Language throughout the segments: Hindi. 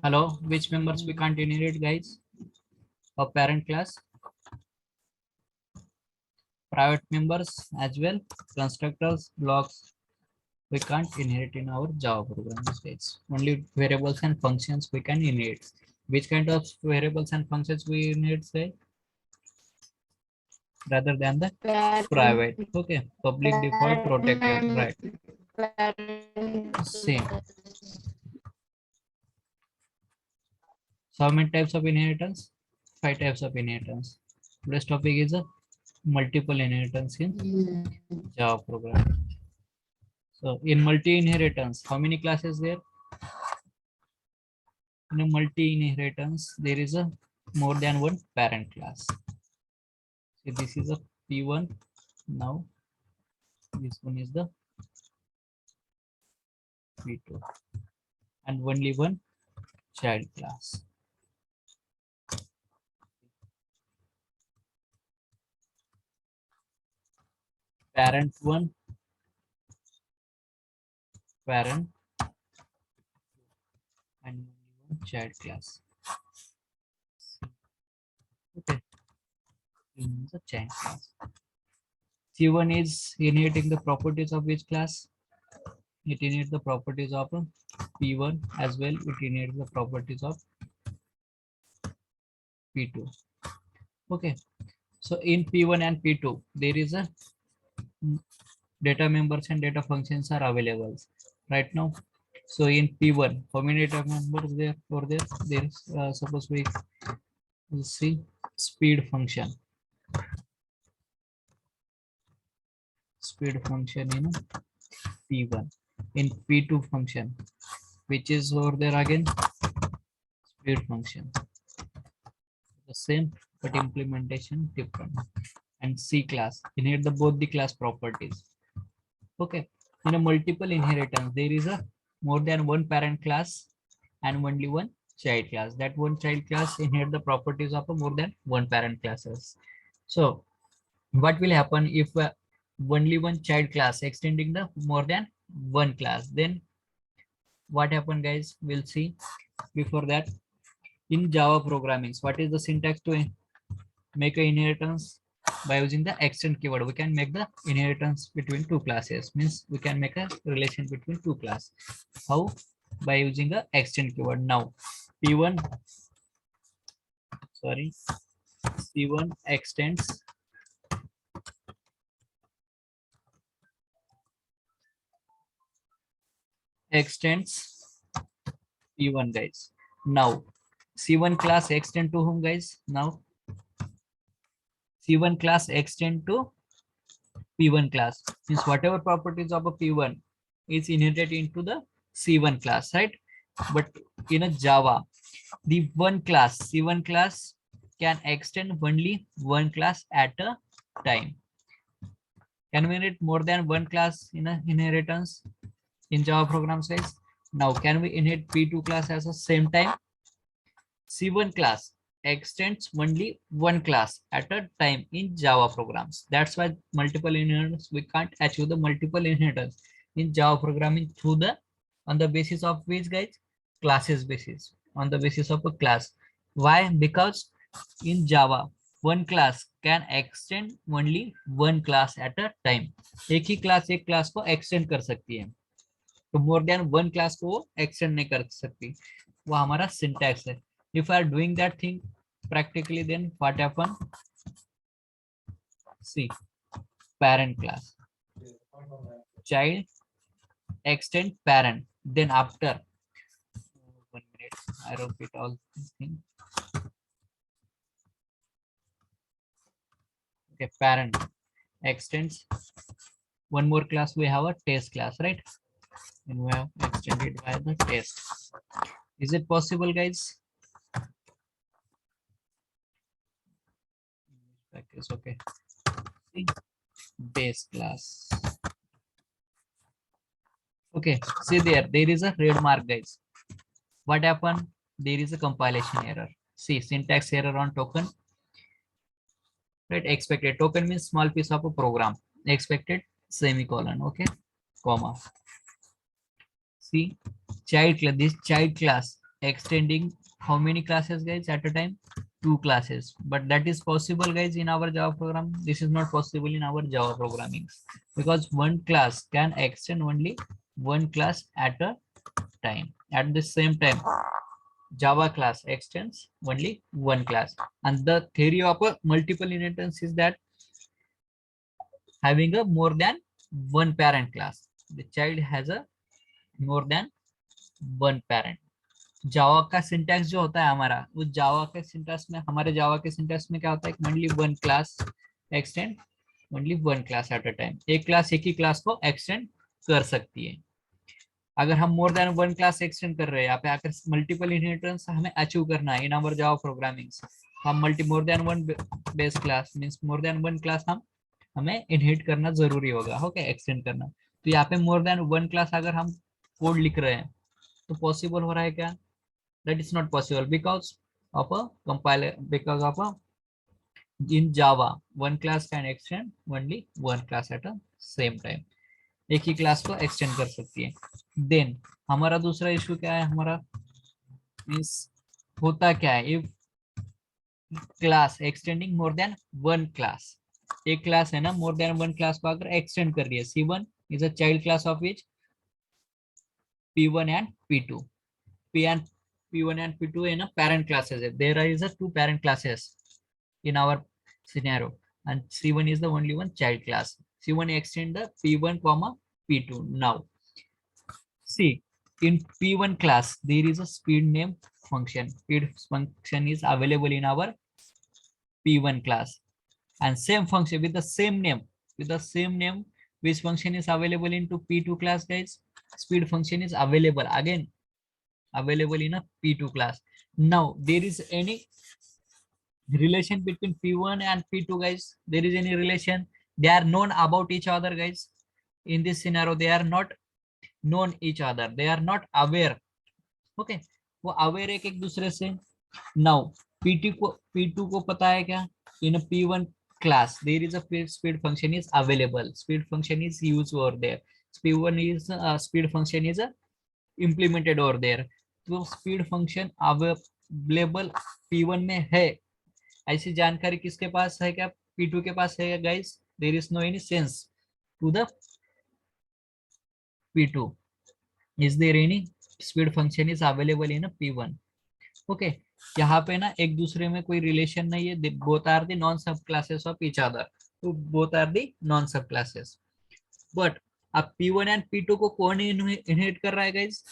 Hello, which members we can't inherit, guys? Of parent class, private members as well, constructors, blocks. We can't inherit in our Java program stage. Only variables and functions we can inherit. Which kind of variables and functions we inherit, say, rather than the private? Okay, public default protected, right? Same. So how many types of inheritance? 5 types of inheritance. Today's topic is a multiple inheritance in Java program. So in multi-inheritance, how many classes there? In a multi-inheritance, there is a more than one parent class. So this is a P1. Now this one is the P2, and only one child class. Parent one, parent, and only one child class. Okay, in the child class. C1 is inheriting the properties of which class? It inherits the properties of P1 as well. It inherits the properties of P2. Okay, so in P1 and P2, there is a data members and data functions are available right now. So in P1, how many data members there for there? There's suppose we will see speed function. Speed function in P1. In P2 function, which is over there again, speed function. The same, but implementation different. And C class, inherit the both the class properties. Okay, in a multiple inheritance, there is a more than one parent class and only one child class. That one child class inherit the properties of a more than one parent classes. So what will happen if only one child class extending the more than one class? Then what happen, guys? We'll see. Before that, in Java programming, what is the syntax to make a inheritance? By using the extend keyword, we can make the inheritance between two classes. Means we can make a relation between two classes. How? By using the extend keyword. Now P1, sorry, C1 extends P1, guys. Now C1 class extend to whom, guys? Now C1 class extend to P1 class. Means whatever properties of a P1 is inherited into the C1 class, right? But in a Java, the one class, C1 class, can extend only one class at a time. Can we inherit more than one class in a inheritance in Java programs, guys? Now, can we inherit P2 class at the same time? C1 class extends only one class at a time in Java programs. That's why multiple inheritance, we can't achieve the multiple inheritance in Java programming through the, on the basis of which, guys? Classes basis, on the basis of a class. Why? Because in Java, one class can extend only one class at a time. एक ही class एक class को extend कर सकती है, तो more than one class को extend नहीं कर सकती. वो हमारा syntax है. If I are doing that thing practically, then what happen? See, parent class, child, extend parent. Then after 1 minute, I repeat all these things. Okay, parent extends one more class. We have a test class, right? And we have extended by the test. Is it possible, guys? Okay. See, base class. Okay, see there is a red mark, guys. What happened? There is a compilation error. See, syntax error on token. Right, expected token means small piece of a program. Expected semicolon, okay, comma. see child class, this child class extending how many classes guys at a time? 2 classes. But that is possible guys in our Java program. This is not possible in our Java programming, because one class can extend only one class at a time. At the same time, Java class extends only one class. And the theory of a multiple inheritance is that having a more than one parent class, the child has a more than one parent. जावा का सिंटैक्स जो होता है हमारा, उस जावा के सिंटैक्स में, हमारे जावा के सिंटैक्स में क्या होता है? Only one class extend only one class at a time. एक क्लास एक ही क्लास को एक्सटेंड कर सकती है। अगर हम more than one class extend कर रहे हैं, यहाँ पे आकर मल्टीपल इनहेरिटेंस हमें अचीव करना है इन आवर जावा प्रोग्रामिंग। हम more than one base class means more than one class हमें इनहेरिट करना जरूरी होगा, ओके, एक्सटेंड करना। तो यहाँ पे मोर देन वन क्लास अगर हम कोड लिख रहे हैं तो पॉसिबल हो रहा है क्या? That is not possible because of a compiler, because of a in Java one class can extend only one class at a same time, एक ही क्लास को एक्सटेंड कर सकती है। देन हमारा दूसरा इशू क्या है? हमारा मींस होता क्या है if class extending more than one class. एक क्लास है ना, मोर देन वन क्लास को अगर एक्सटेंड कर रही है, C1 is a child class of which P1 and P2. P1 and P2 in a parent classes. There is a two parent classes in our scenario, and C1 is the only one child class. C1 extend the P1 comma P2. Now see, in P1 class there is a speed name function. Speed function is available in our P1 class, and same function with the same name, which function is available into P2 class guys? Speed function is available again, available in a P2 class. Now there is any relation between P1 and P2 guys? There is any relation? They are known about each other guys? In this scenario they are not known each other, they are not aware, okay, वो अवेयर है एक दूसरे से। नाउ P2 को पता है क्या? इन P1 class there is a speed function is available, speed function is used over there, P1 is speed function is implemented over there। तो स्पीड फंक्शन अवेलेबल P1 में है, ऐसी जानकारी किसके पास है? क्या P2 के पास है guys? There is no any sense to the P2, is there any speed function is available in P1, okay. यहाँ पे ना एक दूसरे में कोई रिलेशन नहीं है, बोथ आर द नॉन सब क्लासेस ऑफ ईच अदर, तो बोथ आर द नॉन सब क्लासेस। बट अब P1 एंड P2 को कौन इनहेरिट कर रहा है guys?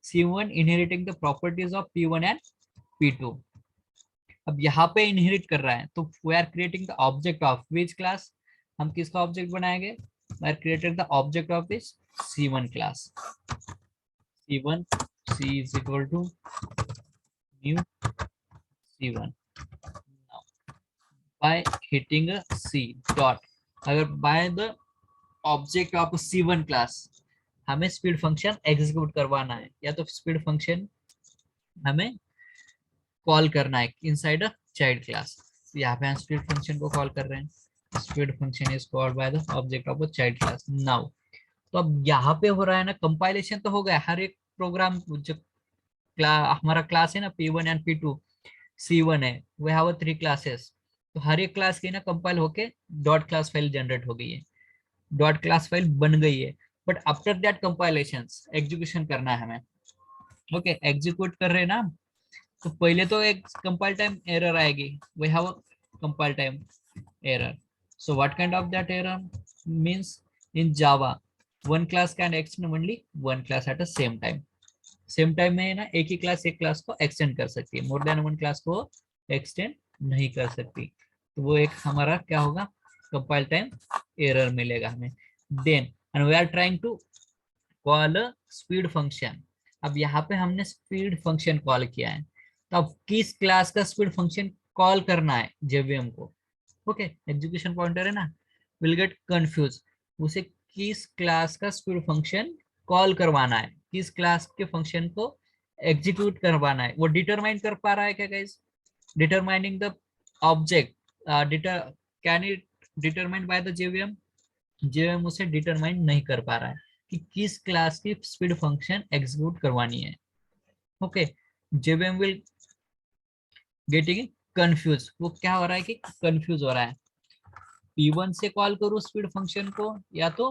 C1 inheriting the properties of P1 and P2। अब यहाँ पे इनहेरिट कर रहा है, तो we are creating the object of which class? हम किसका ऑब्जेक्ट बनाएंगे? We are creating the object of this C1 class। C1 C is equal to new C1। Now by hitting a C dot, अगर by the object of C1 class हमें स्पीड फंक्शन एग्जीक्यूट करवाना है, या तो स्पीड फंक्शन हमें कॉल करना है इनसाइड अ चाइल्ड क्लास। यहाँ पे हम स्पीड फंक्शन को कॉल कर रहे हैं, speed function is called by the object of a child class. Now तो अब यहाँ पे हो रहा है ना, कंपाइलेशन तो हो गया, हर एक प्रोग्राम जो हमारा क्लास है ना P1 एंड P2, C1 है, वी हैव 3 क्लासेस, तो हर एक क्लास की ना कंपाइल होके डॉट क्लास फाइल जनरेट हो गई है, डॉट क्लास फाइल बन गई है। But after that compilation execution करना है हमें, ओके, एग्जीक्यूट कर रहे हैं ना, तो पहले तो एक कंपाइल टाइम एरर आएगी, we have compile time error. So what kind of that error means in Java one class can extend only one class at the same time. Same time में ना एक ही क्लास एक क्लास को एक्सटेंड कर सकती है, मोर देन वन क्लास को एक्सटेंड नहीं कर सकती, तो वो एक हमारा क्या होगा? कंपाइल टाइम एरर मिलेगा हमें। Then and we are trying to call a speed function. अब यहाँ पे हमने स्पीड फंक्शन कॉल किया है, तो अब किस क्लास का स्पीड फंक्शन कॉल करना है जेवीएम को? ओके, एग्जीक्यूशन पॉइंटर है ना, विल गेट कंफ्यूज, उसे किस क्लास का स्पीड फंक्शन कॉल करवाना है, किस क्लास के फंक्शन को एग्जीक्यूट करवाना है, वो डिटरमाइन कर पा रहा है क्या guys? Determining the object can it determine by the JVM? JVM उसे डिटरमाइन नहीं कर पा रहा है, कि किस क्लास की स्पीड फंक्शन एग्जीक्यूट करवानी है। Okay, JVM will getting confuse, वो क्या हो रहा है कि कंफ्यूज हो रहा है, P1 से कॉल करूँ स्पीड फंक्शन को या तो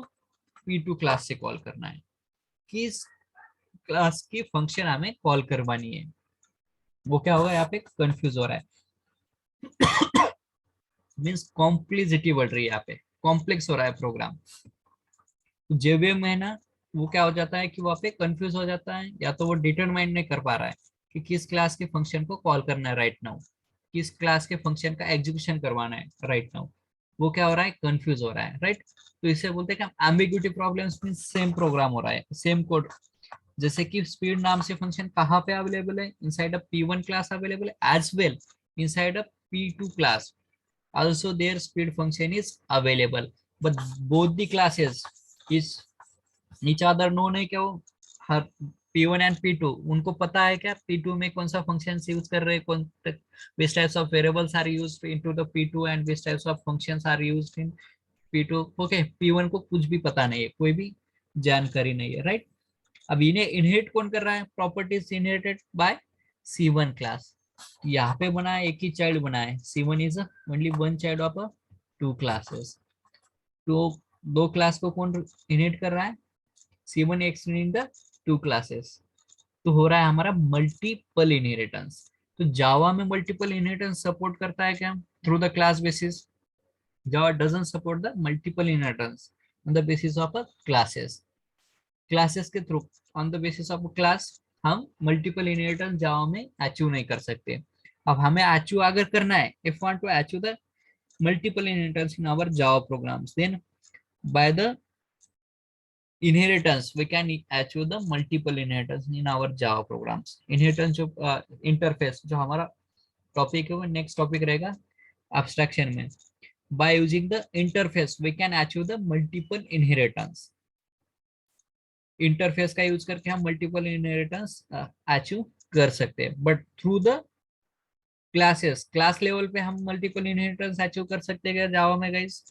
P2 क्लास से कॉल करना है, किस क्लास की फंक्शन हमें कॉल करवानी है, वो क्या होगा यहाँ पे कंफ्यूज हो रहा है। मीन्स कॉम्प्लेक्सिटी बढ़ रही है, यहाँ पे कॉम्प्लेक्स हो रहा है प्रोग्राम। जेवीएम है ना, वो क्या हो जाता है कि वहाँ पे कंफ्यूज हो जाता है, या तो वो डिटरमाइन नहीं कर पा रहा है कि किस क्लास के फंक्शन को कॉल करना है राइट नाउ, किस क्लास के फंक्शन का एग्जीक्यूशन करवाना है राइट नाउ, वो क्या हो रहा है कंफ्यूज हो रहा है, राइट। तो इसे बोलते हैं कि ambiguity problems means same programme हो रहा है, सेम कोड। जैसे कि स्पीड नाम से फंक्शन कहाँ पे अवेलेबल है, inside a P1 class available है, as well inside a P2 class also their speed function is available, but both the classes is each other known है क्या, वो हर P1 एंड P2 उनको पता है क्या P2 में कौन सा फंक्शन यूज कर रहे हैं, कौन which types of variables are used into the P2 and which types of functions are used in P2। Okay, P1 को कुछ भी पता नहीं है, कोई भी जानकारी नहीं है, राइट। अब इन्हें इनहेरिट कौन कर रहा है, properties inherited by C1 class. यहाँ पे बना है, एक ही चाइल्ड बना है, C1 is only one child of two classes. तो दो क्लास को कौन इनहेरिट कर रहा है, C1 extending the two classes. तो हो रहा है हमारा मल्टीपल इनहेरिटेंस। तो जावा में मल्टीपल इनहेरिटेंस सपोर्ट करता है क्या, through the class basis. Java doesn't support the multiple inheritance on the basis of classes. Classes के थ्रू, on the basis of class, हम मल्टीपल इनहेरिटेंस जावा में अचीव नहीं कर सकते। अब हमें अचीव अगर करना है, if want to achieve the multiple inheritance in our Java programs, then by the inheritance we can achieve the multiple inheritance in our java programs। inheritance जो इंटरफेस जो हमारा टॉपिक है, वो नेक्स्ट टॉपिक रहेगा abstraction में। by using the interface we can achieve the multiple inheritance। Interface का यूज करके हम मल्टीपल इनहेरिटेंस अचीव कर सकते हैं, but through the classes, class level पे हम मल्टीपल इनहेरिटेंस अचीव कर सकते हैं क्या जावा में guys,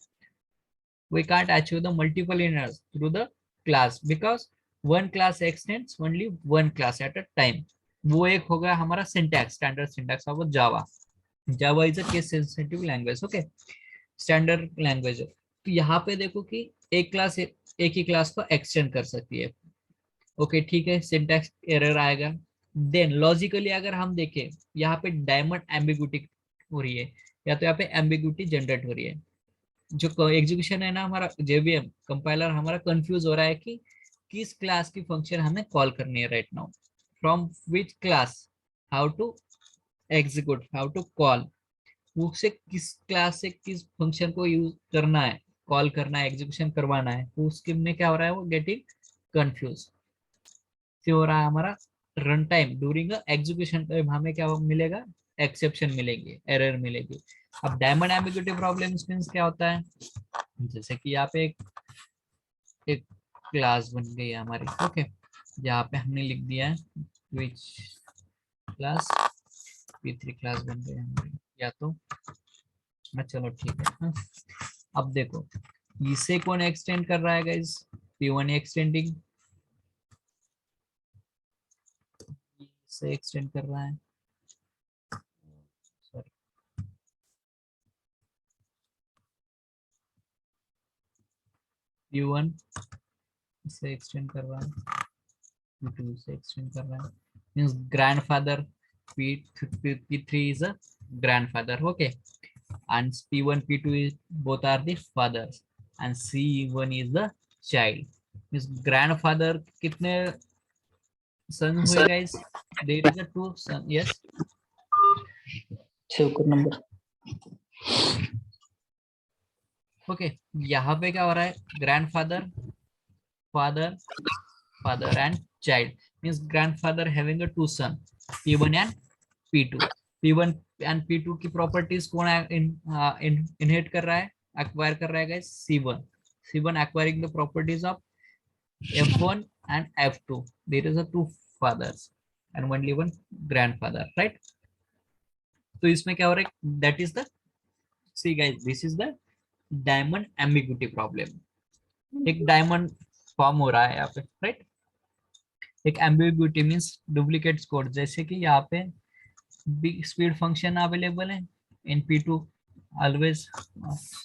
we can't achieve the multiple inheritance through the class because one class extends only one class at a time। वो एक हो गया हमारा syntax, standard syntax of Java. Java is a case sensitive language, okay, standard language है। तो यहाँ पे देखो कि एक क्लास एक ही क्लास को एक्सटेंड कर सकती है, ओके ठीक है, सिंटैक्स एरर आएगा। देन लॉजिकली अगर हम देखें, यहाँ पे डायमंड एम्बिगुइटी हो रही है, या तो यहाँ पे एम्बिगुइटी जनरेट हो रही है। जो एग्जीक्यूशन है ना हमारा, जेवीएम कंपाइलर हमारा कंफ्यूज हो रहा है कि किस क्लास की फंक्शन हमें कॉल करनी है right now, from which class, how to execute, how to call, वो से किस क्लास से किस फंक्शन को यूज करना है, कॉल करना है, एग्जीक्यूशन करवाना है, तो उसके में क्या हो रहा है, वो गेटिंग कंफ्यूज से हो रहा है हमारा। Run time during execution time हमें क्या मिलेगा, एक्सेप्शन मिलेगी, एरर मिलेगी। अब डायमंड एम्बिग्यूटी प्रॉब्लम्स मींस क्या होता है, जैसे कि यहाँ पे एक क्लास बन गई है हमारी, ओके, यहाँ पे हमने लिख दिया है विच क्लास, P3 क्लास बन गई है हमारी, या तो चलो ठीक है, हाँ। अब देखो इसे कौन एक्सटेंड कर रहा है गाइस, P1 एक्सटेंडिंग, इसे एक्सटेंड कर रहा है, सॉरी, P1 इसे एक्सटेंड कर रहा है, P2 से एक्सटेंड कर रहा है, means grandfather, P3 is a grandfather, okay, and P1 P2 is both are the fathers and C1 is the child। means grandfather कितने सन हुए sir guys, there is a two son, yes, save number okay, यहाँ पे क्या हो रहा है, grandfather, father, father and child, means grandfather having a two son, P1 and P2। P1 and P2 की प्रॉपर्टीज कौन इनहेरिट कर रहा है, एक्वायर कर रहा है guys, C1। C1 acquiring the properties of F1 and F2। there is a two fathers and only one grandfather, right। तो इसमें क्या हो रहा है, that is the, see guys, this is the diamond ambiguity problem. एक डायमंड फॉर्म हो रहा है यहाँ पे, राइट। एक एम्बिग्यूटी मीन्स डुप्लीकेट कोड, जैसे कि यहाँ पे स्पीड फंक्शन अवेलेबल है इन P2 always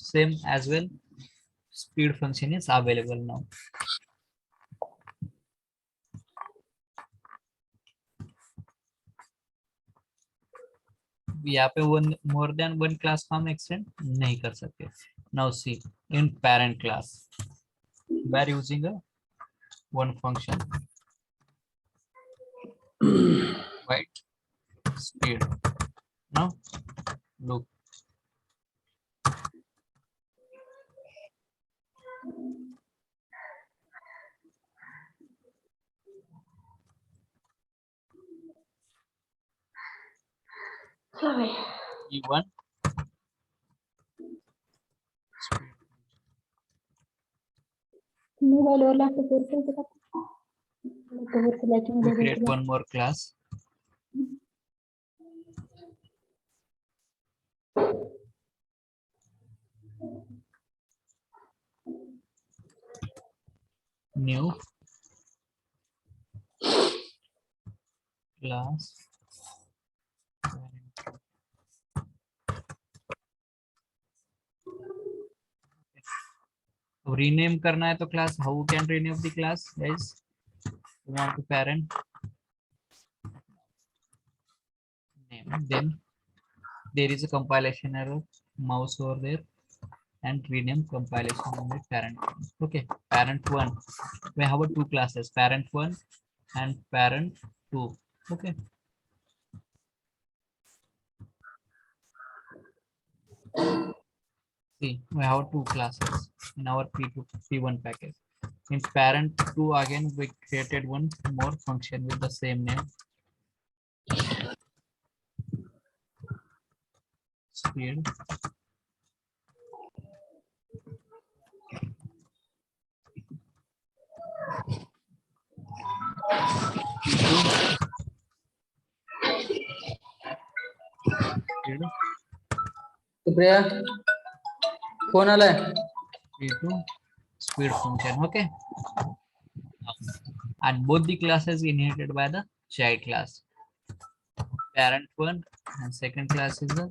same as well, speed function is available now. यहाँ पे one more than one class को हम एक्सटेंड नहीं कर सकते. Now see in parent class we are using a one function right speed. Now look, Sorry. E1 speed Mobile or laptop or something. we create one more class new class. Rename करना है तो class, how can rename the class guys? You want to parent name, then there is a compilation error, mouse over there and rename compilation unit parent. Okay, parent 1, we have two classes, parent 1 and parent 2. Okay, see we have two classes in our P2 P1 package. In parent 2 again we created one more function with the same name, speed. Speed Supriya phone आलाय. P2 speed function. Okay, and both the classes inherited by the child class. Parent 1 and second class is the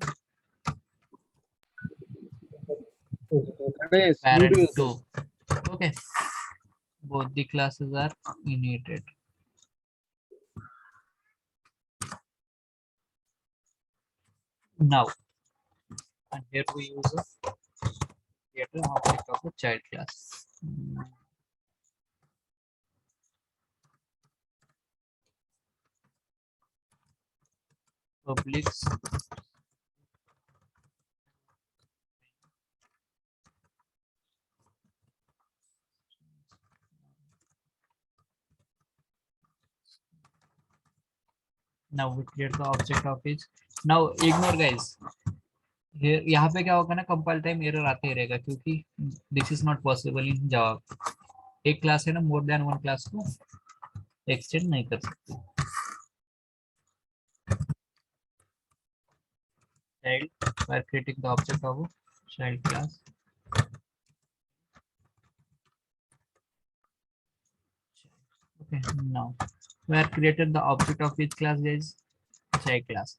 parent 2. Okay, both the classes are inherited. Now, and here we use a create an object of a child class. Publics now we create the object of it. Now ignore guys. Here यहाँ पे क्या होगा ना, कंपाइल टाइम एरर आते ही रहेगा क्योंकि this is not possible in Java. एक क्लास है ना, मोर देन वन क्लास को एक्सटेंड नहीं कर सकते. Child, we are creating the object of a child class. Okay, now we are created the object of which class guys? Child class.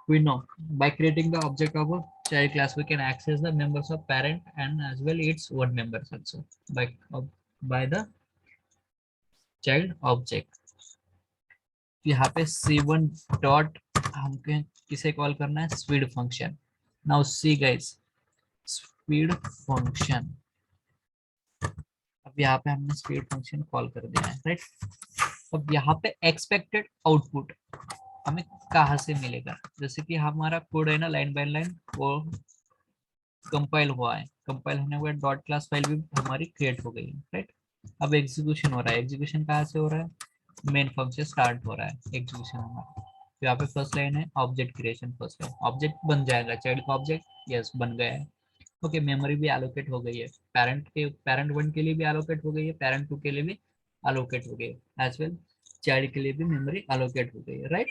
We know by creating the object of a child class we can access the members of parent and as well its own members also by the child object. यहाँ पे c1 डॉट हमको किसे कॉल करना है? Speed function. Now see guys, speed function, अब यहाँ पे हमने स्पीड फंक्शन कॉल कर दिया है, राइट. अब यहाँ पे एक्सपेक्टेड आउटपुट हमें कहाँ से मिलेगा? जैसे कि हमारा कोड है ना, लाइन बाय लाइन वो कंपाइल हुआ है, कंपाइल होने के बाद डॉट क्लास फाइल भी हमारी क्रिएट हो गई है, राइट. अब एग्जीक्यूशन हो रहा है. एग्जीक्यूशन कहाँ से हो रहा है? मेन फंक्शन स्टार्ट हो रहा है एग्जीक्यूशन हमारा. तो यहाँ पे फर्स्ट लाइन है object creation. First line object बन जाएगा, चाइल्ड का ऑब्जेक्ट, यस बन गया है. ओके, मेमोरी भी एलोकेट हो गई है, पैरेंट 1 के लिए भी एलोकेट हो गई है, पैरेंट 2 के लिए भी एलोकेट हो गई है, एज वेल चाइल्ड के लिए भी मेमोरी एलोकेट हो गई है, राइट.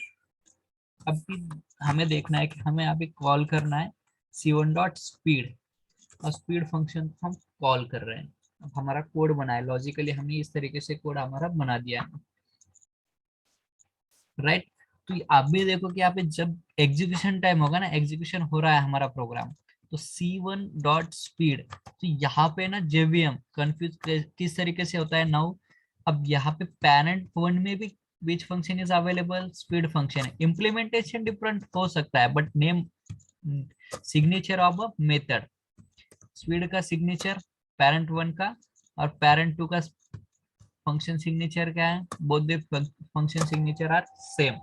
अब भी हमें देखना है कि हमें अभी कॉल करना है c1 डॉट स्पीड, और स्पीड फंक्शन को हम कॉल कर रहे हैं. अब हमारा कोड बना है, लॉजिकली हमने इस तरीके से कोड हमारा बना दिया है, राइट। तो आप भी देखो कि यहाँ पे जब एग्जीक्यूशन टाइम होगा ना, एग्जीक्यूशन हो रहा है हमारा प्रोग्राम, तो C1 डॉट स्पीड, तो यहाँ पे ना JVM कंफ्यूज किस तरीके से होता है नाउ। अब यहाँ पे पेरेंट वन में भी which function is available, speed function है, इम्प्लीमेंटेशन डिफरेंट हो सकता है but name signature of a method, speed का सिग्नेचर पेरेंट वन का और पेरेंट टू का फंक्शन सिग्नेचर क्या है, both the function signature are same,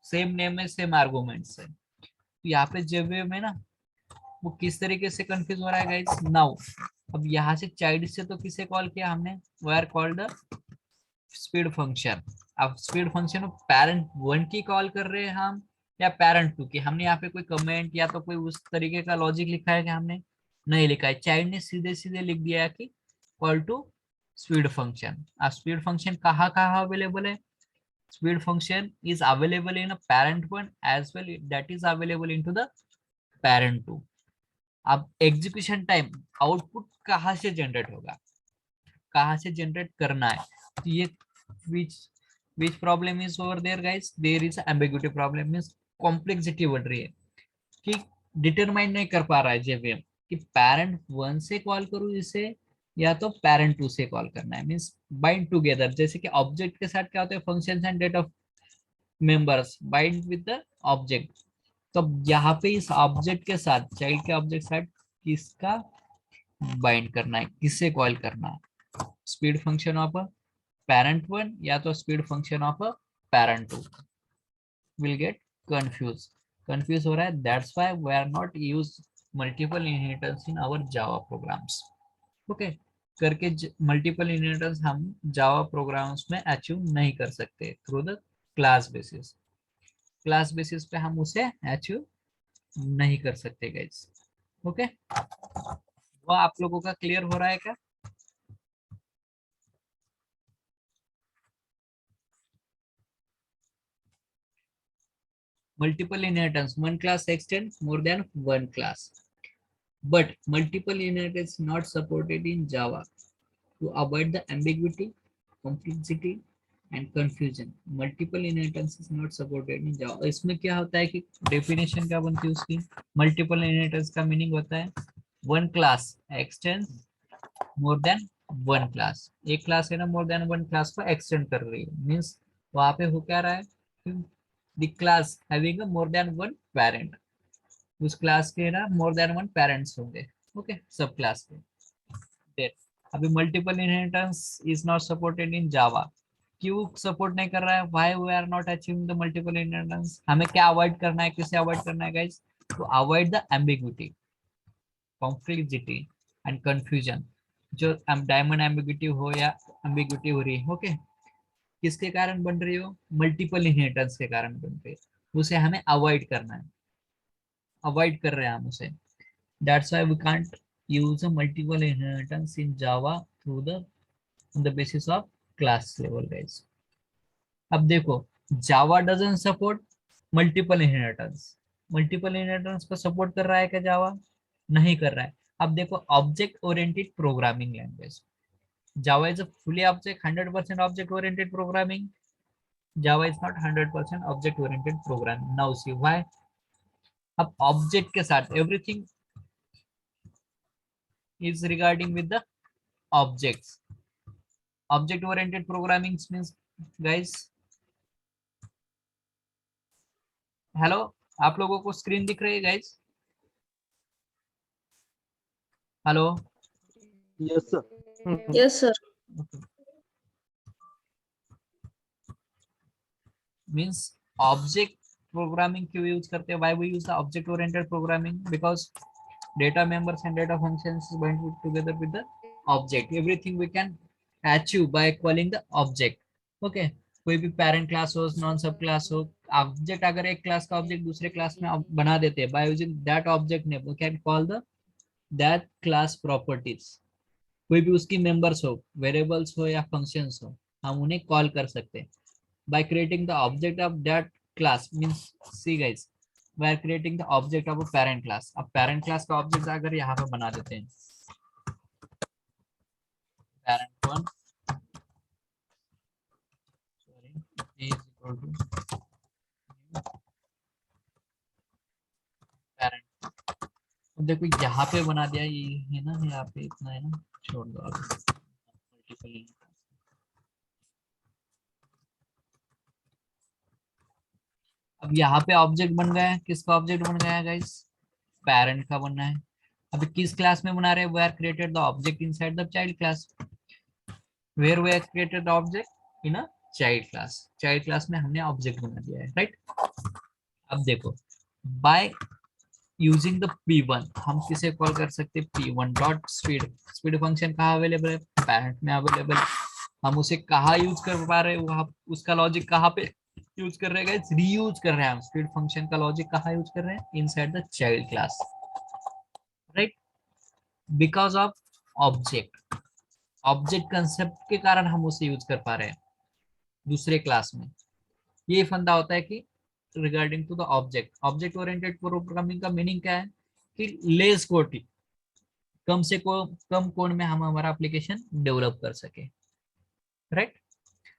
same name है सेम आर्गुमेंट्स है। तो यहाँ पे जब में ना वो किस तरीके से कंफ्यूज हो रहा है गाइस नाउ। अब यहाँ से चाइल्ड से तो किसे कॉल किया हमने, वो are called the speed function. अब स्पीड फंक्शन पेरेंट वन की कॉल कर रहे हैं हम या पेरेंट टू की, हमने यहाँ पे कोई कमेंट या तो कोई उस तरीके का लॉजिक लिखा है कि हमने नहीं लिखा है, चाइल्ड ने सीधे सीधे लिख दिया है कि कॉल टू स्पीड फंक्शन। अब स्पीड फंक्शन कहाँ कहाँ अवेलेबल है, speed function is available in a parent one as well that is available into the parent two। अब एग्जीक्यूशन टाइम आउटपुट कहाँ से जनरेट होगा, कहाँ से जनरेट करना है, तो ये which which problem is over there guys, there is ambiguity problem, means complexity बढ़ रही है कि डिटरमाइन नहीं कर पा रहा है JVM कि पेरेंट वन से कॉल करूँ इसे या तो पेरेंट टू से कॉल करना है, मीन्स बाइंड टुगेदर, जैसे कि ऑब्जेक्ट के साथ क्या होता है, functions and data of members bind with the object. तो यहाँ पे इस ऑब्जेक्ट के साथ, चाइल्ड के ऑब्जेक्ट के साथ किसका बाइंड करना है, किससे कॉल करना है, speed function of a parent one या तो speed function of a parent two, will get confuse, confuse हो रहा है, that's why we are not use multiple inheritance in our Java programs. Okay, करके मल्टीपल इनहेरिटेंस हम जावा प्रोग्राम्स में अचीव नहीं कर सकते through the class basis, class basis पे हम उसे अचीव नहीं कर सकते गाइस। ओके, वो आप लोगों का क्लियर हो रहा है क्या? Multiple inheritance, one class extends more than one class, but multiple inheritance not supported in Java to avoid the ambiguity, complexity and confusion। multiple inheritance is not supported in Java। इसमें क्या होता है कि डेफिनेशन क्या बनती है उसकी, मल्टीपल इनहेरिटेंस का मीनिंग होता है वन क्लास एक्सटेंड मोर देन वन क्लास, एक क्लास है ना मोर देन वन क्लास को एक्सटेंड कर रही है, मीन्स वहां पे हो क्या रहा है, the class having a more than one parent, उस क्लास के ना मोर देन वन पेरेंट्स होंगे, ओके सब क्लास के। There। अभी multiple inheritance is not supported in Java, क्यों सपोर्ट नहीं कर रहा है, why we are not achieving the multiple inheritance, हमें क्या अवॉइड करना है, किसे अवॉइड करना है guys, to avoid the ambiguity, complexity and confusion, जो डायमंड एम्बिग्विटी हो या एम्बिग्विटी हो रही है, ओके किसके कारण बन रही हो, मल्टीपल इनहेरिटेंस के कारण बन रही है, उसे हमें अवॉइड करना है, अवॉइड कर रहे हैं हम उसे, that's why we can't use a multiple inheritance in Java through the on the basis of class level guys। अब देखो Java doesn't support multiple inheritance, multiple inheritance को सपोर्ट कर रहा है क्या जावा, नहीं कर रहा है। अब देखो object oriented programming language, Java is a fully object 100% object oriented programming, Java is not 100% object oriented programming. Now see why, अब ऑब्जेक्ट के साथ everything is regarding with the objects, object oriented programming means guys, hello आप लोगों को स्क्रीन दिख रही है guys, hello Yes, sir. Yes, sir. Means object programming क्यों यूज करते हैं, why we use the object oriented programming, because data members and data functions is going together with the object, everything we can achieve by calling the object। okay, कोई भी पेरेंट क्लास हो नॉन सब क्लास हो, ऑब्जेक्ट अगर एक क्लास का ऑब्जेक्ट दूसरे क्लास में बना देते हैं by using that object name, we can call the that class properties, कोई भी उसकी मेंबर्स हो, वेरिएबल्स हो या फंक्शंस हो, हम उन्हें कॉल कर सकते हैं by creating the object of that class। means see guys, we are creating the object of a parent class, अब parent class का object अगर यहाँ पे बना देते हैं, parent। अब देखो यहाँ पे बना दिया ये है ना, यहाँ पे इतना है ना, छोड़ दो अब मल्टीपल। अब यहाँ पे ऑब्जेक्ट बन गया है, किसका ऑब्जेक्ट बन गया है गाइस? पेरेंट का बनना है। अभी किस क्लास में बना रहे हैं? We are created the object inside the child class, where we are created the object in a child class. Child class में हमने ऑब्जेक्ट बना दिया है, राइट। अब देखो, बाय यूजिंग द P1 हम किसे कॉल कर सकते हैं? P1 dot speed. Speed function कहाँ अवेलेबल है? पेरेंट में अवेलेबल। हम उसे कहाँ यूज कर पा रहे हैं? वहां उसका लॉजिक कहाँ पे यूज कर रहे हैं? रीयूज कर रहे हैं हम। स्पीड फंक्शन का लॉजिक कहाँ यूज कर रहे हैं? Inside the child class, right. Because of object, object concept के कारण हम उसे यूज कर पा रहे हैं दूसरे क्लास में। ये फंडा होता है कि regarding to the object, object oriented programming का मीनिंग क्या है? कि लेस कोड, कम कोड में हम हमारा एप्लीकेशन डेवलप कर सके, राइट।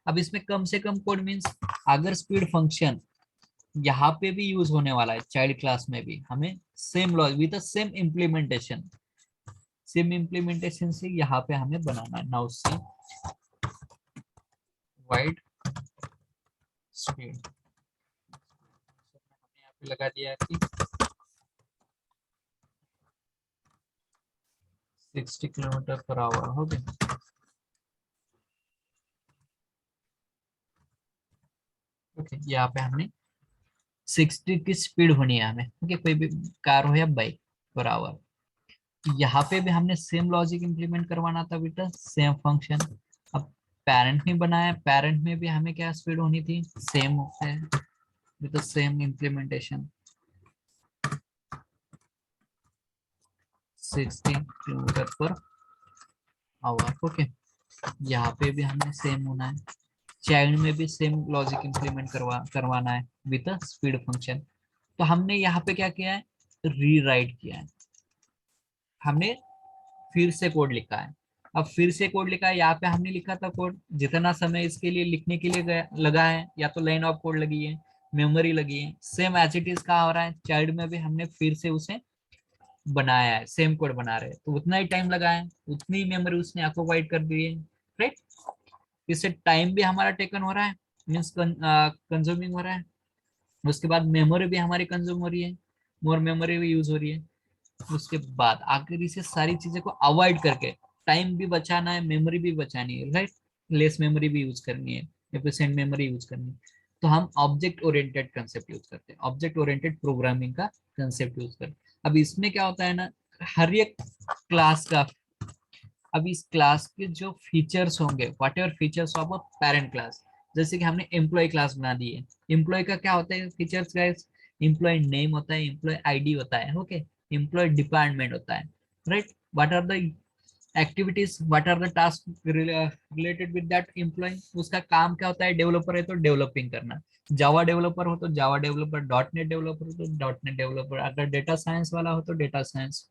अब इसमें कम से कम कोड मींस अगर स्पीड फंक्शन यहाँ पे भी यूज होने वाला है चाइल्ड क्लास में भी, हमें same logic with same implementation से यहाँ पे हमें बनाना है। नाउ सी वाइड स्पीड, यहाँ पे लगा दिया कि 60 किलोमीटर पर आवर हो गया। ओके, यहाँ पे हमने 60 की स्पीड होनी है हमें, ओके, कोई भी कार हो या बाइक पर आवर। यहाँ पे भी हमने सेम लॉजिक इंप्लीमेंट करवाना था बेटा, सेम फंक्शन। अब पेरेंट में बनाया, पेरेंट में भी हमें क्या स्पीड होनी थी? सेम है with same implementation, 60 kilometre per hour. Okay, यहाँ पे भी हमें सेम होना है। चाइल्ड में भी सेम लॉजिक इंप्लीमेंट करवाना है विद स्पीड फंक्शन। तो हमने यहाँ पे क्या किया है? रीराइट किया है, हमने फिर से कोड लिखा है। अब फिर से कोड लिखा है, यहाँ पे हमने लिखा था कोड, जितना समय इसके लिए लिखने के लिए लगा है, या तो लाइन ऑफ कोड लगी है, मेमोरी लगी है, सेम एज इट इज कहा हो रहा है चाइल्ड में भी हमने फिर से उसे बनाया है, सेम कोड बना रहे हैं, तो उतना ही टाइम लगा है, उतनी मेमोरी उसने प्रोवाइड कर दी है, राइट। इससे टाइम भी हमारा टेकन हो रहा है, मीन्स कंज्यूमिंग हो रहा है। उसके बाद मेमोरी भी हमारी कंज्यूम हो रही है, मोर मेमोरी भी यूज हो रही है। उसके बाद आखिर इसे सारी चीजें को अवॉइड करके टाइम भी बचाना है, मेमोरी भी बचानी है, राइट। लेस मेमोरी भी यूज करनी है, एफिशिएंट मेमोरी यूज करनी है। तो हम ऑब्जेक्ट ओरिएंटेड कंसेप्ट यूज करते हैं, ऑब्जेक्ट ओरिएंटेड प्रोग्रामिंग का कंसेप्ट यूज करते हैं। अब इसमें क्या होता है ना, हर एक क्लास का, अब इस क्लास के जो फीचर्स होंगे, what ever features of a parent class, जैसे कि हमने एम्प्लॉय क्लास बना दी है। एम्प्लॉय का क्या होता है फीचर्स गाइस? एम्प्लॉय नेम होता है, एम्प्लॉय आईडी होता है, ओके, एम्प्लॉय डिपार्टमेंट होता है, right. What are the activities, what are the task related with that employ, उसका काम क्या होता है? डेवलपर है तो डेवलपिंग करना, जावा डेवलपर हो तो Java developer, dot net developer हो तो डॉट नेट डेवलपर, अगर डेटा साइंस वाला हो तो डेटा साइंस,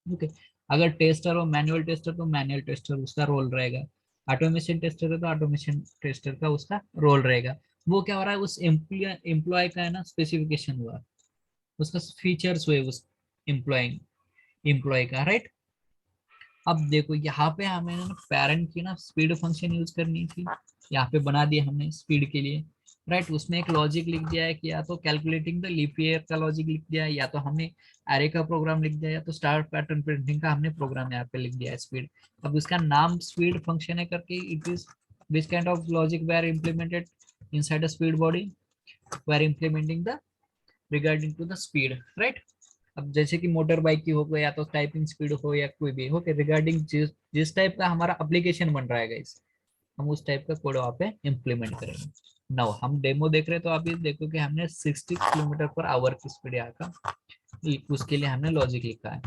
ओके। अगर टेस्टर हो, मैनुअल टेस्टर, तो मैनुअल टेस्टर उसका रोल रहेगा। ऑटोमेशन टेस्टर है तो ऑटोमेशन टेस्टर का उसका रोल रहेगा। वो क्या हो रहा है, उस एम्प्लॉय का है ना स्पेसिफिकेशन हुआ, उसका फीचर्स हुए उस एम्प्लॉय एम्प्लॉय का, राइट। अब देखो यहाँ पे हमें ना पेरेंट की ना स्पीड फंक्शन यूज करनी थी, यहाँ पे बना दिया हमने स्पीड के लिए, राइट। उसमें एक लॉजिक लिख दिया है कि या तो कैलकुलेटिंग द लीप ईयर का लॉजिक लिख दिया है, या तो हमने एरे का प्रोग्राम लिख दिया, या तो स्टार पैटर्न प्रिंटिंग का हमने प्रोग्राम यहाँ पे लिख दिया है स्पीड। अब इसका नाम स्पीड फंक्शन है करके, it is which kind of logic we are implemented inside a speed body, we are implementing the regarding to the speed, right. अब जैसे कि मोटर बाइक की हो गया, या तो टाइपिंग स्पीड हो, या कोई भी हो के रिगार्डिंग जिस जिस टाइप का हमारा एप्लीकेशन बन रहा है गाइस, हम उस टाइप का कोड वहाँ पे इम्प्लीमेंट करेंगे। नाउ हम डेमो देख रहे हैं, तो आप ये देखो कि हमने 60 किलोमीटर पर आवर की स्पीड यहाँ का, उसके लिए हमने लॉजिक लिखा है।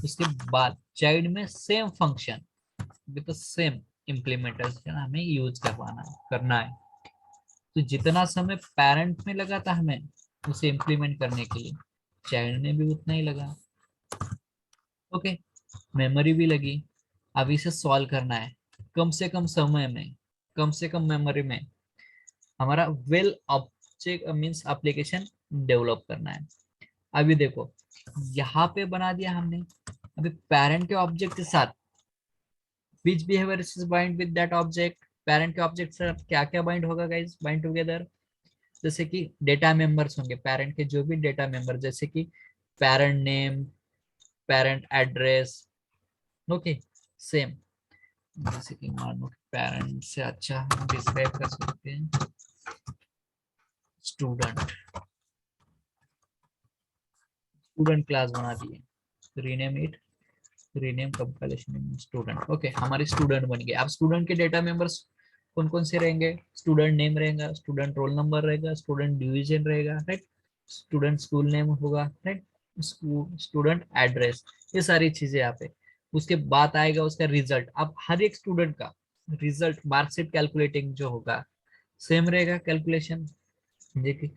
उसके बाद चाइल्ड में same function with same implementation हमें यूज करना है। तो जितना समय पेरेंट में लगा था हमें उसे इम्प्लीमेंट करने के लिए, चाइल्ड में भी उतना ही लगा, ओके। मेमोरी भी लगी। अब इसे सॉल्व करना है कम से कम समय में, कम से कम मेमोरी में, हमारा well object means application develop करना है। अभी देखो यहाँ पे बना दिया हमने, अभी पेरेंट के ऑब्जेक्ट के साथ which behavior is bind with that object, parent के ऑब्जेक्ट से क्या क्या बाइंड होगा गाइस, बाइंड टुगेदर। जैसे कि डेटा मेंबर्स होंगे, पेरेंट के जो भी डेटा मेंबर, जैसे कि parent name, parent address, okay same. जैसे कि मान लो पेरेंट से अच्छा हम डिस्क्राइब कर सकते हैं स्टूडेंट, स्टूडेंट क्लास बना दिए, rename it, rename compilation student, okay हमारे स्टूडेंट बन गए। अब स्टूडेंट के डेटा मेंबर्स कौन कौन से रहेंगे, स्टूडेंट नेम रहेगा, स्टूडेंट रोल नंबर रहेगा, स्टूडेंट डिवीजन रहेगा, राइट, स्टूडेंट स्कूल नेम होगा, राइट, स्टूडेंट एड्रेस, ये सारी चीजें यहाँ पे। उसके बाद आएगा उसका रिजल्ट। अब हर एक स्टूडेंट का रिजल्ट मार्कशीट कैलकुलेटिंग जो होगा सेम रहेगा कैलकुलेशन। देखिए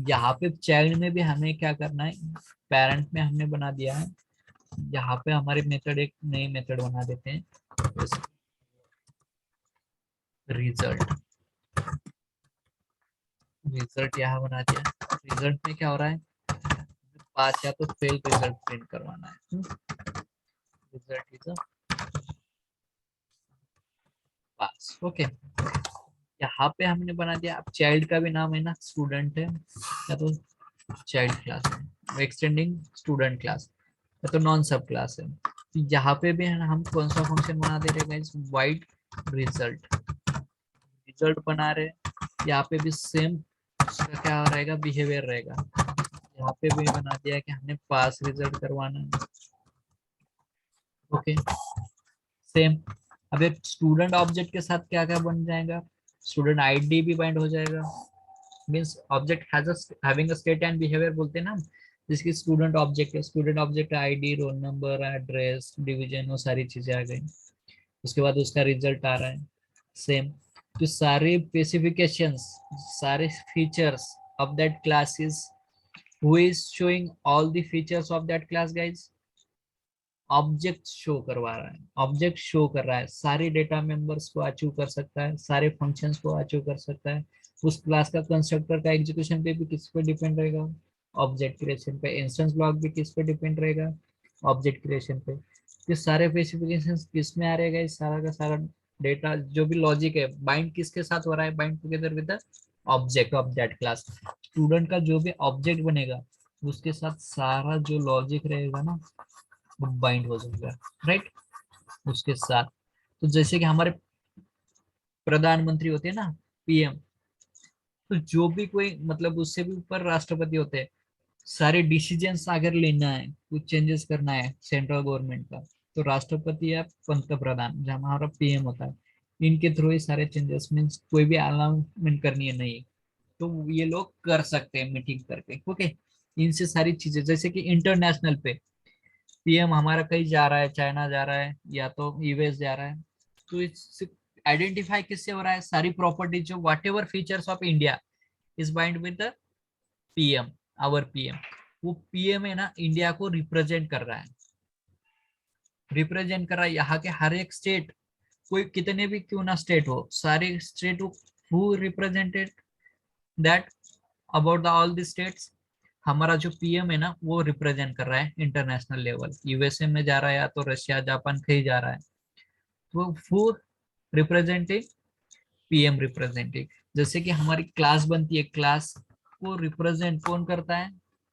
यहाँ पे चाइल्ड में भी हमें क्या करना है, पेरेंट में हमने बना दिया है, यहाँ पे हमारे मेथड एक नई मेथड बना देते हैं, रिजल्ट, रिजल्ट यहाँ बना दिया। रिजल्ट में क्या हो रहा है, पास या तो फेल रिजल्ट प्रिंट करवाना है, रिजल्ट इज पास, ओके। यहाँ पे हमने बना दिया, अब चाइल्ड का भी नाम है ना स्टूडेंट है, या तो चाइल्ड क्लास है, एक्सटेंडिंग स्टूडेंट क्लास, या तो नॉन सब क्लास है। तो यहाँ पे भी है ना, हम कौन सा फंक्शन बना दे रहे हैं, वाइड रिजल्ट, रिजल्ट बना रहे। यहाँ पे भी सेम उसका क्या रहेगा, बिहेवियर रहेगा। यहाँ पे भी बना दिया कि हमने पास रिजल्ट करवाना है, ओके सेम। अब एक स्टूडेंट ऑब्जेक्ट के साथ क्या क्या बन जाएगा, स्टूडेंट आईडी भी बाइंड हो जाएगा, means object having a state and behaviour बोलते हैं ना, जिसकी स्टूडेंट ऑब्जेक्ट है, student object ID, roll number, address, division, वो सारी चीजें आ गई। उसके बाद उसका रिजल्ट आ रहा है सेम। तो सारे स्पेसिफिकेशंस, सारे features of that classes, who is showing all the features of that class guys, object show करवा रहा है, ऑब्जेक्ट शो कर रहा है, सारे डेटा मेंबर्स को अचीव कर सकता है, सारे फंक्शंस को अचीव कर सकता है। उस क्लास का कंस्ट्रक्टर का एग्जीक्यूशन पे भी किस पे डिपेंड रहेगा, ऑब्जेक्ट क्रिएशन पे, इंस्टेंस ब्लॉक भी किस पे डिपेंड रहेगा, ऑब्जेक्ट क्रिएशन पे। ये सारे स्पेसिफिकेशन किस में आ रहेगा, इस सारा का सारा डेटा जो भी लॉजिक है बाइंड किसके साथ हो रहा है, bind together with the object of that class. Student का जो भी ऑब्जेक्ट बनेगा उसके साथ सारा जो लॉजिक रहेगा ना वो बाइंड हो जाएगा, राइट, उसके साथ। तो जैसे कि हमारे प्रधानमंत्री होते हैं ना, पीएम, तो जो भी कोई मतलब उससे भी ऊपर राष्ट्रपति होते हैं, सारे डिसीजंस अगर लेना है, कुछ चेंजेस करना है सेंट्रल गवर्नमेंट का, तो राष्ट्रपति या पंत प्रधान जो हमारा पीएम होता है, इनके थ्रू ही सारे चेंजेस, मीन्स कोई भी अनाउंसमेंट करनी है नहीं, तो ये लोग कर सकते हैं मीटिंग करके, ओके। इनसे सारी चीजें, जैसे कि इंटरनेशनल पे पीएम हमारा कहीं जा रहा है, चाइना जा रहा है या तो यूएस जा रहा है, तो इससे आइडेंटिफाई किससे हो रहा है, सारी प्रॉपर्टी जो whatever features of India is bind with the PM, our PM. वो पीएम है ना, इंडिया को रिप्रेजेंट कर रहा है, रिप्रेजेंट कर रहा है यहाँ के हर एक स्टेट, कोई कितने भी क्यों ना स्टेट हो, सारे state who represented that about the all the states, हमारा जो पीएम है ना वो रिप्रेजेंट कर रहा है इंटरनेशनल लेवल, यूएसए में जा रहा है या तो रशिया जापान कहीं जा रहा है, तो वो रिप्रेजेंटिंग, पीएम रिप्रेजेंटिंग। जैसे कि हमारी क्लास बनती है, क्लास को रिप्रेजेंट कौन करता है,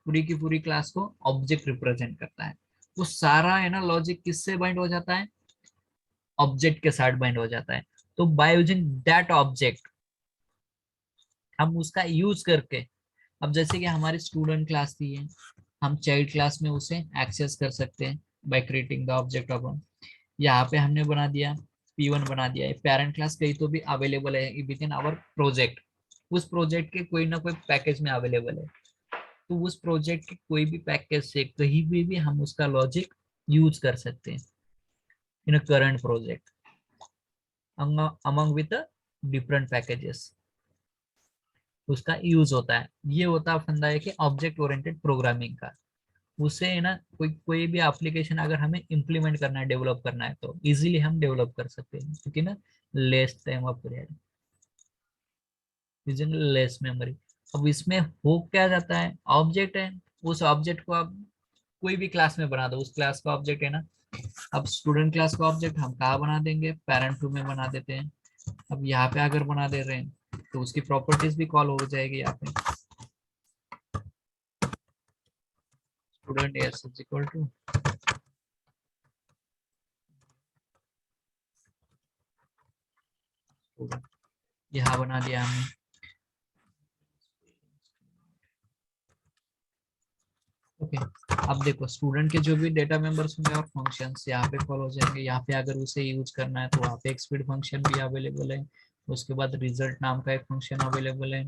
पूरी की पूरी क्लास को ऑब्जेक्ट रिप्रेजेंट करता है। वो सारा है ना लॉजिक किससे बाइंड हो जाता है, ऑब्जेक्ट के साथ बाइंड हो जाता है। तो बाय यूजिंग दैट ऑब्जेक्ट हम उसका यूज करके, अब जैसे कि हमारी स्टूडेंट क्लास थी है, हम चाइल्ड क्लास में उसे एक्सेस कर सकते हैं by creating the object of, यहाँ पे हमने बना दिया P1 बना दिया है। पेरेंट क्लास कहीं तो भी अवेलेबल है विद इन आवर प्रोजेक्ट, उस प्रोजेक्ट के कोई ना कोई पैकेज में अवेलेबल है, तो उस प्रोजेक्ट के कोई भी पैकेज से कहीं भी हम उसका लॉजिक यूज कर सकते हैं in a current project among with different packages, उसका यूज होता है। ये होता है फंडा है कि ऑब्जेक्ट ओरिएंटेड प्रोग्रामिंग का। उसे है ना कोई कोई भी एप्लीकेशन अगर हमें इम्प्लीमेंट करना है, डेवलप करना है, तो इजीली हम डेवलप कर सकते हैं, क्योंकि ना less time of period. Using less memory. अब इसमें हो क्या जाता है, ऑब्जेक्ट है, उस ऑब्जेक्ट को आप कोई भी क्लास में बना दो, उस क्लास का ऑब्जेक्ट है ना। अब स्टूडेंट क्लास का ऑब्जेक्ट हम कहाँ बना देंगे, पेरेंट टू में बना देते हैं। अब यहाँ पे अगर बना दे रहे हैं तो उसकी प्रॉपर्टीज भी कॉल हो जाएगी यहाँ पे। Student S is equal to यहाँ बना दिया हमने। ओके, अब देखो स्टूडेंट के जो भी डेटा मेंबर्स होंगे और फंक्शंस यहाँ पे कॉल हो जाएंगे। यहाँ पे अगर उसे यूज करना है तो वहाँ पे एक स्पीड फंक्शन भी अवेलेबल है। उसके बाद रिजल्ट नाम का एक फंक्शन अवेलेबल है,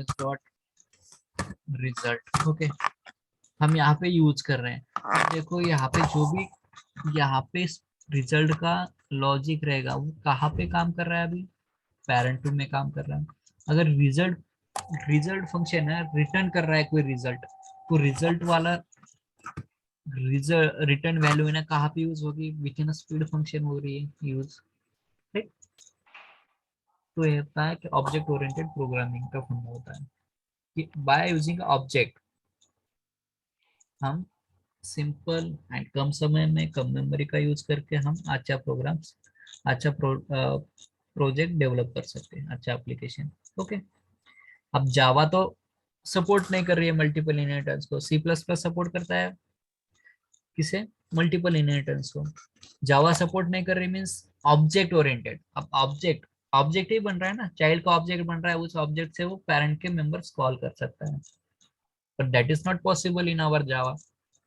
डॉट रिजल्ट। ओके, हम यहाँ पे यूज कर रहे हैं। देखो यहाँ पे जो भी यहाँ पे रिजल्ट का लॉजिक रहेगा वो कहाँ पे काम कर रहा है, अभी पेरेंट टू में काम कर रहा है। अगर रिजल्ट रिजल्ट फंक्शन है, रिटर्न कर रहा है कोई रिजल्ट, तो रिजल्ट वाला रिजल्ट रिटर्न वैल्यू है ना कहाँ पे यूज होगी, विद इन स्पीड फंक्शन हो रही है यूज। ठीक, तो ये होता है कि ऑब्जेक्ट ओरिएंटेड प्रोग्रामिंग का फंडा होता है कि बाय यूजिंग ऑब्जेक्ट हम सिंपल एंड कम समय में कम मेमोरी का यूज करके हम अच्छा प्रोग्राम्स, अच्छा प्रोजेक्ट डेवलप कर सकते हैं, अच्छा एप्लीकेशन। ओके, अब जावा तो सपोर्ट नहीं कर रही है मल्टीपल इनहेरिटेंस को, सी प्लस प्लस सपोर्ट करता है किसे, मल्टीपल इनहेरिटेंस को। जावा सपोर्ट नहीं कर रही मीन्स ऑब्जेक्ट ओरिएंटेड। अब ऑब्जेक्ट ऑब्जेक्ट ही बन रहा है ना, चाइल्ड का ऑब्जेक्ट बन रहा है, उस ऑब्जेक्ट से वो पेरेंट के मेंबर्स कॉल कर सकता है, but that is not possible in our Java.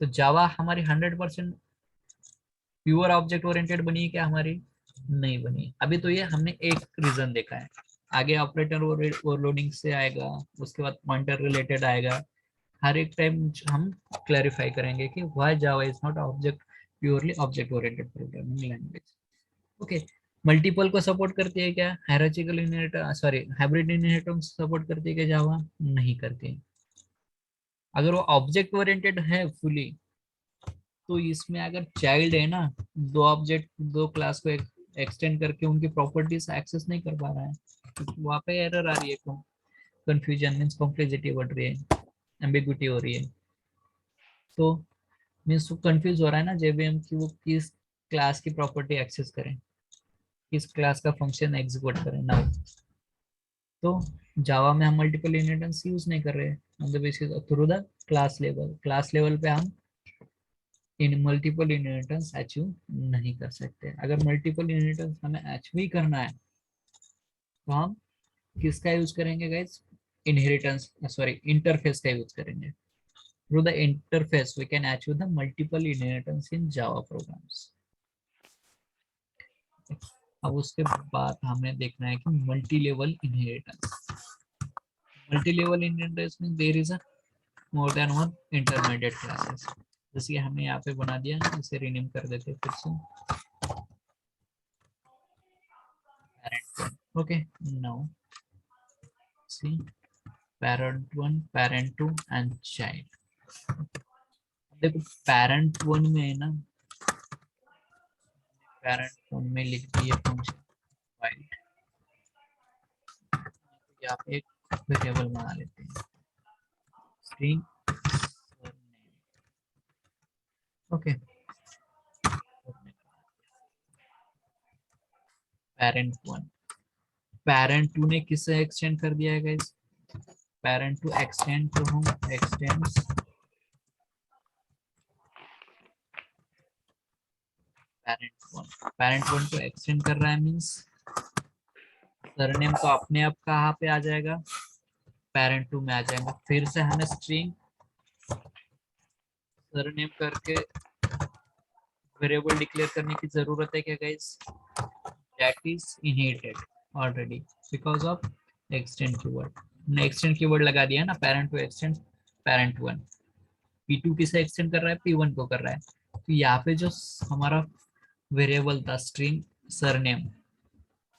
तो जावा हमारी 100% प्योर ऑब्जेक्ट ओरिएंटेड बनी है क्या हमारी, नहीं बनी अभी। तो ये हमने एक रीजन देखा है, आगे ऑपरेटर ओवरलोडिंग से आएगा, उसके बाद पॉइंटर रिलेटेड आएगा। हर एक टाइम हम क्लैरिफाई करेंगे कि why Java is not object purely object oriented programming language. Okay, multiple को सपोर्ट करती है क्या, hierarchical inheritance sorry hybrid inheritance support करती है क्या जावा, नहीं करती है। अगर वो ऑब्जेक्ट ओरिएंटेड है फुली, तो इसमें अगर चाइल्ड है ना, दो ऑब्जेक्ट दो क्लास को एक्सटेंड करके उनकी प्रॉपर्टीज एक्सेस नहीं कर पा रहा है, तो वहाँ पे एरर आ रही है, कंफ्यूजन मीन्स कॉम्प्लेक्सिटी बढ़ रही है, एम्बिग्विटी हो रही है। तो मीन्स वो कंफ्यूज हो रहा है ना जेवीएम की वो किस क्लास की प्रॉपर्टी एक्सेस करें, किस क्लास का फंक्शन एग्जीक्यूट करें ना। तो जावा में हम मल्टीपल इनहेरिटेंस यूज नहीं कर रहे हैं on the basis through the class level पे हम इन मल्टीपल इनहेरिटेंस अचीव नहीं कर सकते। अगर मल्टीपल इनहेरिटेंस हमें अचीव ही करना है तो हम किसका यूज करेंगे गाइस, इनहेरिटेंस सॉरी इंटरफेस का यूज करेंगे। Through the interface we can achieve the multiple inheritance in Java programs. अब उसके बाद हमें देखना है कि multi level inheritance. Multi level inheritance means there is a more than one intermediate classes. जैसे हमने यहाँ पे बना दिया, इसे रीनेम कर देते हैं फिर से parent1. Okay, now see parent1, parent2 and child। देखो parent1 में है ना, parent1 में लिख दिए फंक्शन वाइड, यहाँ पे एक वेरिएबल बना लेते हैं स्ट्रिंग ओके। parent1 parent2 ने किससे एक्सटेंड कर दिया है गाइस, parent2 एक्सटेंड तो हम एक्सटेंड्स parent1 को एक्सटेंड कर रहा है मींस सरनेम तो अपने आप कहाँ पे आ जाएगा, parent2 में आ जाएगा। फिर से हमें स्ट्रिंग सरनेम करके वेरिएबल डिक्लेयर करने की जरूरत है क्या guys, that is inherited already because of extend keyword. हमने एक्सटेंड कीवर्ड लगा दिया ना, parent2 एक्सटेंड parent1। p2 किसे एक्सटेंड कर रहा है, p1 को कर रहा है। तो यहाँ पे जो हमारा वेरिएबल था स्ट्रिंग सरनेम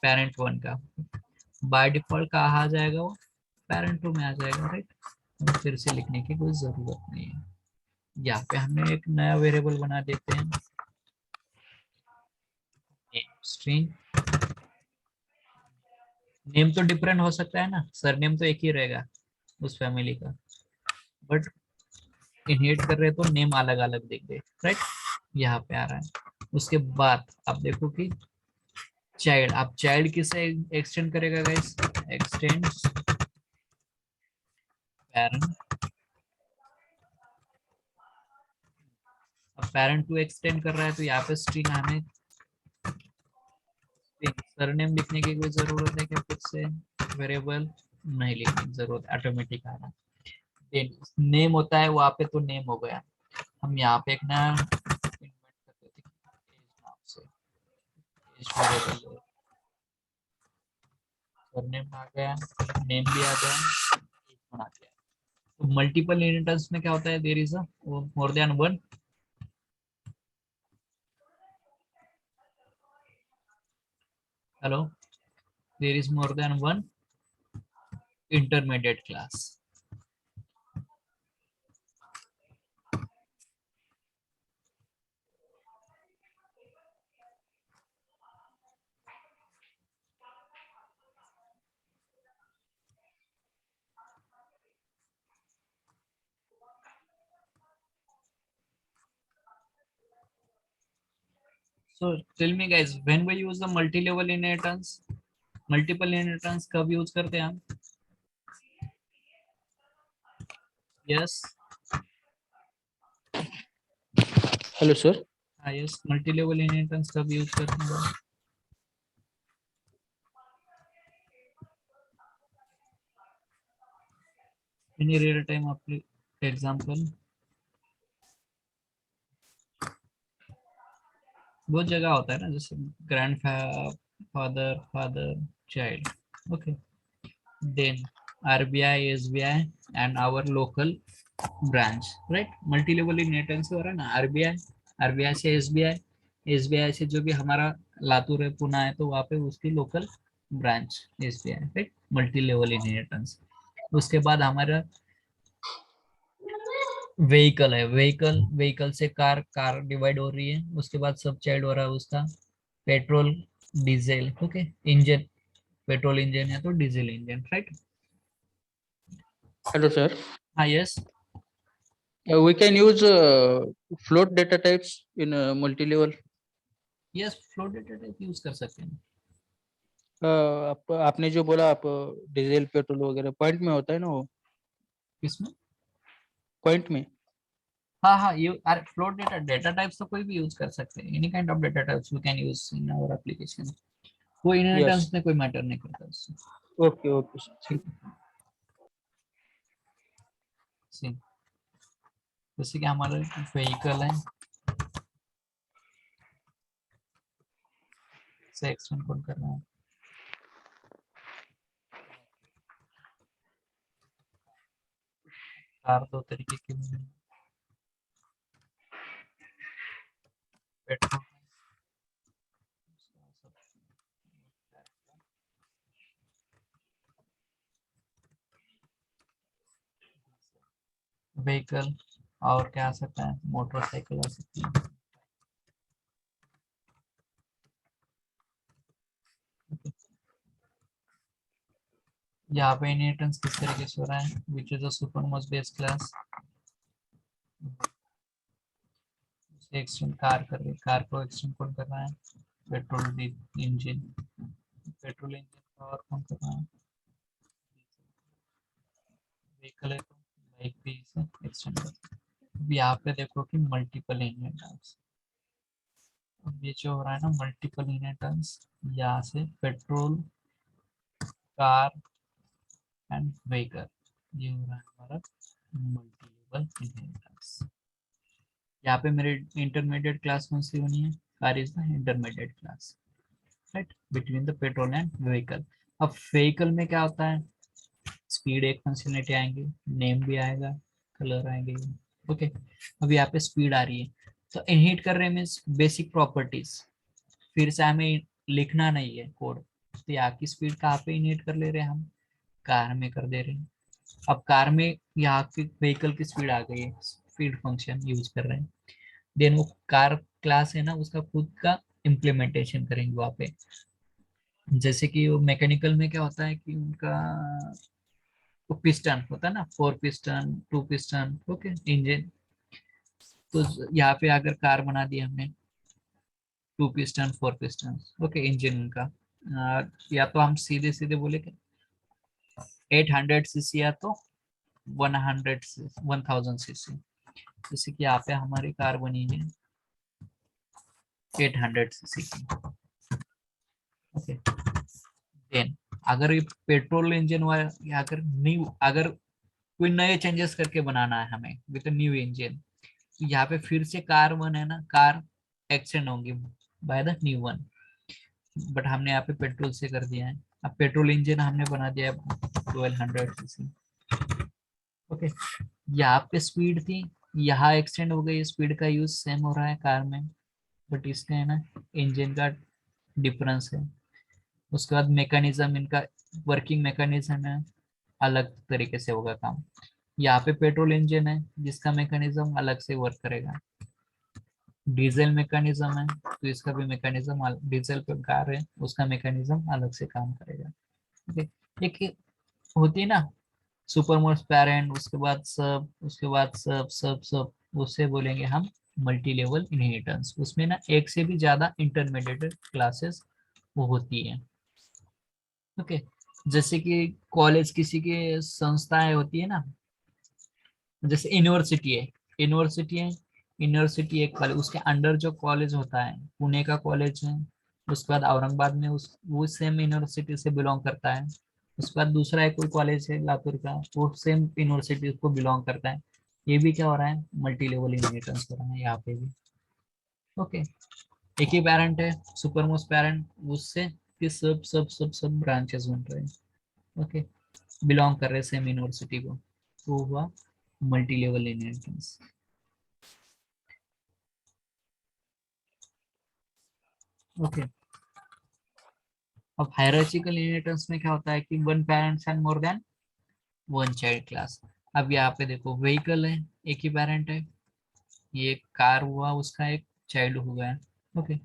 parent1 का, बाय डिफॉल्ट कहाँ आ जाएगा, वो parent2 में आ जाएगा राइट। फिर से लिखने की कोई जरूरत नहीं है। यहाँ पे हमें एक नया वेरिएबल बना देते हैं स्ट्रिंग नेम तो डिफरेंट हो सकता है ना, सरनेम तो एक ही रहेगा उस फैमिली का, बट इनहेरिट कर रहे तो नेम अलग अलग देख दे, राइट। यहाँ पे आ रहा है। उसके बाद आप देखो कि चाइल्ड, आप चाइल्ड किसे एक्सटेंड करेगा गाइस, एक्सटेंड पेरेंट। अब पेरेंट टू एक्सटेंड कर रहा है तो यहाँ पे स्ट्रिंग आने, सरनेम लिखने की कोई जरूरत है क्या फिर से, वेरिएबल नहीं लिखने की जरूरत, ऑटोमेटिक आ रहा है। नेम होता है वहां पे तो नेम हो गया। हम यहाँ पे एक ना invent कर देते हैं age नाम से, age variable, सरनेम आ गया, नेम भी आ गया, age बना दिया। तो मल्टीपल इनहेरिटेंस में क्या होता है, there is a more than one, hello, there is more than one intermediate class. So tell me guys, when we use the multi-level inheritance, multiple inheritance कब यूज करते हैं हम? Yes, hello sir. हाँ यस, मल्टी-लेवल इनहेरिटेंस कब यूज करते हैं? एनी रियल टाइम आप एग्जांपल, बहुत जगह होता है ना, जैसे grandfather, father, child, okay. Then RBI, SBI and our local branch, right. Multi level inheritance हो रहा है ना, आरबीआई, आरबीआई से एसबीआई, एसबीआई से जो भी हमारा लातूर है, पुणे है, तो वहाँ पे उसकी local branch SBI, right. Multi level inheritance. उसके बाद हमारा व्हीकल है, व्हीकल, व्हीकल से कार, कार डिवाइड हो रही है, उसके बाद सब चाइल्ड हो रहा है उसका petrol, diesel, okay. Engine, petrol engine है तो diesel engine, right. Hello sir. हाँ yes, We can use float data types in multi-level. Yes flow data type use कर सकते हैं। आपने जो बोला, आप डीजल पेट्रोल वगैरह पॉइंट में होता है ना वो, किसमें? पॉइंट में। हाँ हाँ, ये फ्लोट डेटा, डेटा टाइप्स तो कोई भी यूज कर सकते हैं, any kind of data types we can use in our application. वो यस। इनहेरिटेंस में कोई मैटर नहीं करता उससे। ओके ओके सर, ठीक। See, जैसे कि हमारा व्हीकल है, से एक्सटेंड कौन कर रहा है, कार दो तरीके की होती है, पेट्रोल, व्हीकल, और क्या आ सकता है, मोटरसाइकिल आ सकती है। यहाँ पे इनहेरिटेंस किस तरीके से हो रहा है, which is a supermost base class, extend car कर रही है, कार को एक्सटेंड कौन कर रहा है, पेट्रोल इंजन, पेट्रोल इंजन और कौन कर रहा है, व्हीकल है तो बाइक भी इसे एक्सटेंड कर सकते हैं। अब यहाँ पे देखो कि मल्टीपल इनहेरिटेंस, अब ये जो हो रहा है ना मल्टीपल इनहेरिटेंस, यहाँ से पेट्रोल, कार एंड व्हीकल, ये हो रहा है हमारा मल्टी लेवल इनहेरिटेंस। यहाँ पे मेरे इंटरमीडिएट क्लास कौन सी होनी है, car is the intermediate class, right, between the petrol and vehicle. अब व्हीकल में क्या होता है, स्पीड एक फंक्शनलिटी आएंगे, नेम भी आएगा, कलर आएंगे, ओके। अब यहाँ पे स्पीड आ रही है, तो इनहिट कर रहे हैं मीन्स बेसिक प्रॉपर्टीज, फिर से हमें लिखना नहीं है कोड, तो यहाँ की स्पीड कहाँ पे इनहिट कर ले रहे हैं हम, कार में कर दे रहे हैं। अब कार में यहाँ की व्हीकल की स्पीड आ गई है, स्पीड फंक्शन यूज कर रहे हैं, देन वो कार क्लास है ना, उसका खुद का इम्प्लीमेंटेशन करेंगे वहाँ पे, जैसे कि वो मैकेनिकल में क्या होता है कि उनका वो पिस्टन होता है ना, 4 पिस्टन 2 पिस्टन, ओके इंजन। तो यहाँ पे अगर कार बना दिया हमने 2 पिस्टन 4 पिस्टन, ओके इंजन उनका या तो हम सीधे सीधे बोले 800 सीसी या तो 1000 सीसी। जैसे कि यहाँ पे हमारी कार बनी है 800 सीसी की, ओके। देन अगर ये पेट्रोल इंजन वाला या अगर न्यू, अगर कोई नए चेंजेस करके बनाना है हमें विद न्यू इंजन, तो यहाँ पे फिर से कार वन है ना, कार एक्सटेंड होंगी by the new one. But हमने यहाँ पे पेट्रोल से कर दिया है। अब पेट्रोल इंजन हमने बना दिया है 1200 सीसी, ओके। यहाँ पे स्पीड थी, यहाँ एक्सटेंड हो गई, स्पीड का यूज सेम हो रहा है कार में, बट इसका है ना इंजन का डिफरेंस है। उसके बाद मैकेनिज्म, इनका वर्किंग मैकेनिज्म है, अलग तरीके से होगा काम। यहाँ पे पेट्रोल इंजन है जिसका मैकेनिज्म अलग से वर्क करेगा। डीजल मैकेनिज्म है तो इसका भी मैकेनिज्म, डीजल पे कार है उसका मैकेनिज्म अलग से काम करेगा, ठीक है। एक होती है ना सुपर मोस्ट पेरेंट, उसके बाद सब, उसके बाद सब सब सब, उससे बोलेंगे हम मल्टी लेवल इनहेरिटेंस। उसमें ना एक से भी ज्यादा इंटरमीडिएट क्लासेस वो होती है, ओके। जैसे कि कॉलेज किसी के संस्थाएं होती है ना, जैसे यूनिवर्सिटी है, यूनिवर्सिटी है, यूनिवर्सिटी एक कॉलेज, उसके अंडर जो कॉलेज होता है, पुणे का कॉलेज है, उसके बाद औरंगाबाद में उस वो सेम यूनिवर्सिटी से बिलोंग करता है। उसके बाद दूसरा है कोई कॉलेज है लातूर का, वो सेम यूनिवर्सिटी को बिलोंग करता है। ये भी क्या हो रहा है, मल्टी लेवल इनहेरिटेंस हो रहा है यहाँ पे भी, ओके। एक ही पेरेंट है, सुपर मोस्ट पेरेंट, उससे कि सब सब सब सब ब्रांचेस बन रहे हैं, ओके, बिलोंग कर रहे सेम यूनिवर्सिटी को, तो हुआ मल्टी लेवल इनहेरिटेंस, ओके। अब हायरार्चिकल इनहेरिटेंस में क्या होता है कि one parents and more than one child class. अब यहाँ पे देखो व्हीकल है, एक ही पेरेंट है, ये कार हुआ उसका एक चाइल्ड हो गया, ओके।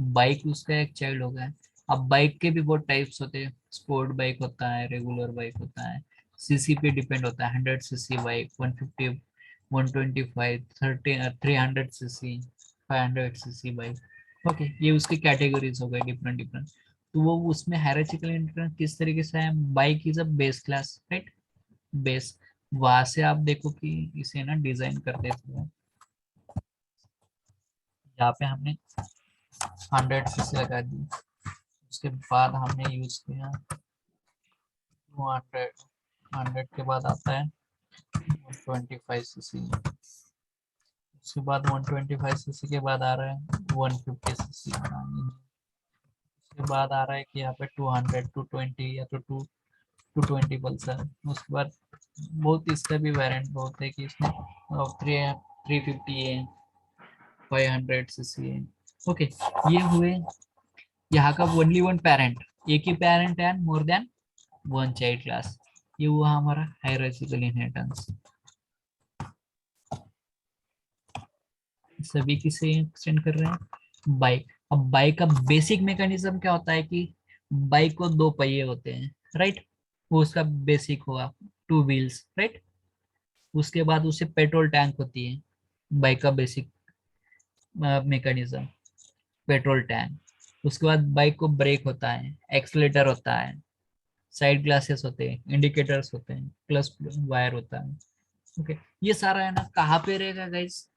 बाइक उसका एक चाइल्ड हो गया। अब बाइक के भी बहुत टाइप्स होते हैं, स्पोर्ट बाइक होता है, रेगुलर बाइक होता है, सीसी पे डिपेंड होता है, 100 CC bike, 150, 125, 300 CC, 500 CC bike, okay. ये उसकी कैटेगरीज हो गए डिफरेंट डिफरेंट। तो वो उसमें हायरार्चिकल इंटरेस्ट किस तरीके से है, bike is a base class, right, base. वहां से आप देखो कि इसे ना डिजाइन कर देते हैं, यहाँ पे हमने 100 सीसी लगा दी, उसके बाद हमने यूज किया 200, 100 के बाद आता है 125 सीसी, उसके बाद 125 सीसी के बाद आ रहा है 150 सीसी, उसके बाद आ रहा है कि यहाँ पे 200, 220 या तो 220 पल्सर। उसके बाद बहुत इसका भी वेरिएंट बहुत है कि इसमें 350 है, 500 सीसी है, ओके। ये हुए यहाँ का ओनली वन पेरेंट, एक ही parent and more than one child class, ये हुआ हमारा हायरार्चिकल इनहेरिटेंस। सभी किसे एक्सटेंड कर रहे हैं, बाइक। अब बाइक का बेसिक मैकेनिज्म क्या होता है कि बाइक को दो पहिए होते हैं, राइट, वो उसका बेसिक हुआ, टू व्हील्स, राइट। उसके बाद उसे पेट्रोल टैंक होती है, बाइक का बेसिक मैकेनिज्म, पेट्रोल टैंक। उसके बाद बाइक को ब्रेक होता है, एक्सलेटर होता है, साइड ग्लासेस होते हैं, इंडिकेटर्स होते हैं, प्लस वायर होता है, ओके। ये सारा है ना कहाँ पे रहेगा गाइस,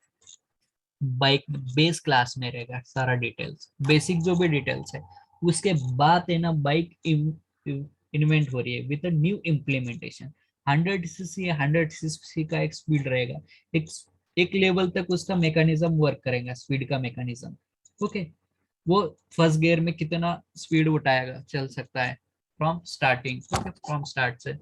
बाइक बेस क्लास में रहेगा सारा डिटेल्स, बेसिक जो भी डिटेल्स है। उसके बाद है ना बाइक इन्वेंट हो रही है with new implementation. 100 CC, 100 CC का एक स्पीड रहेगा, एक एक लेवल तक उसका मैकेनिज्म वर्क करेगा, स्पीड का मैकेनिज्म, ओके। वो फर्स्ट गियर में कितना स्पीड उठाएगा, चल सकता है from starting, okay, from start से।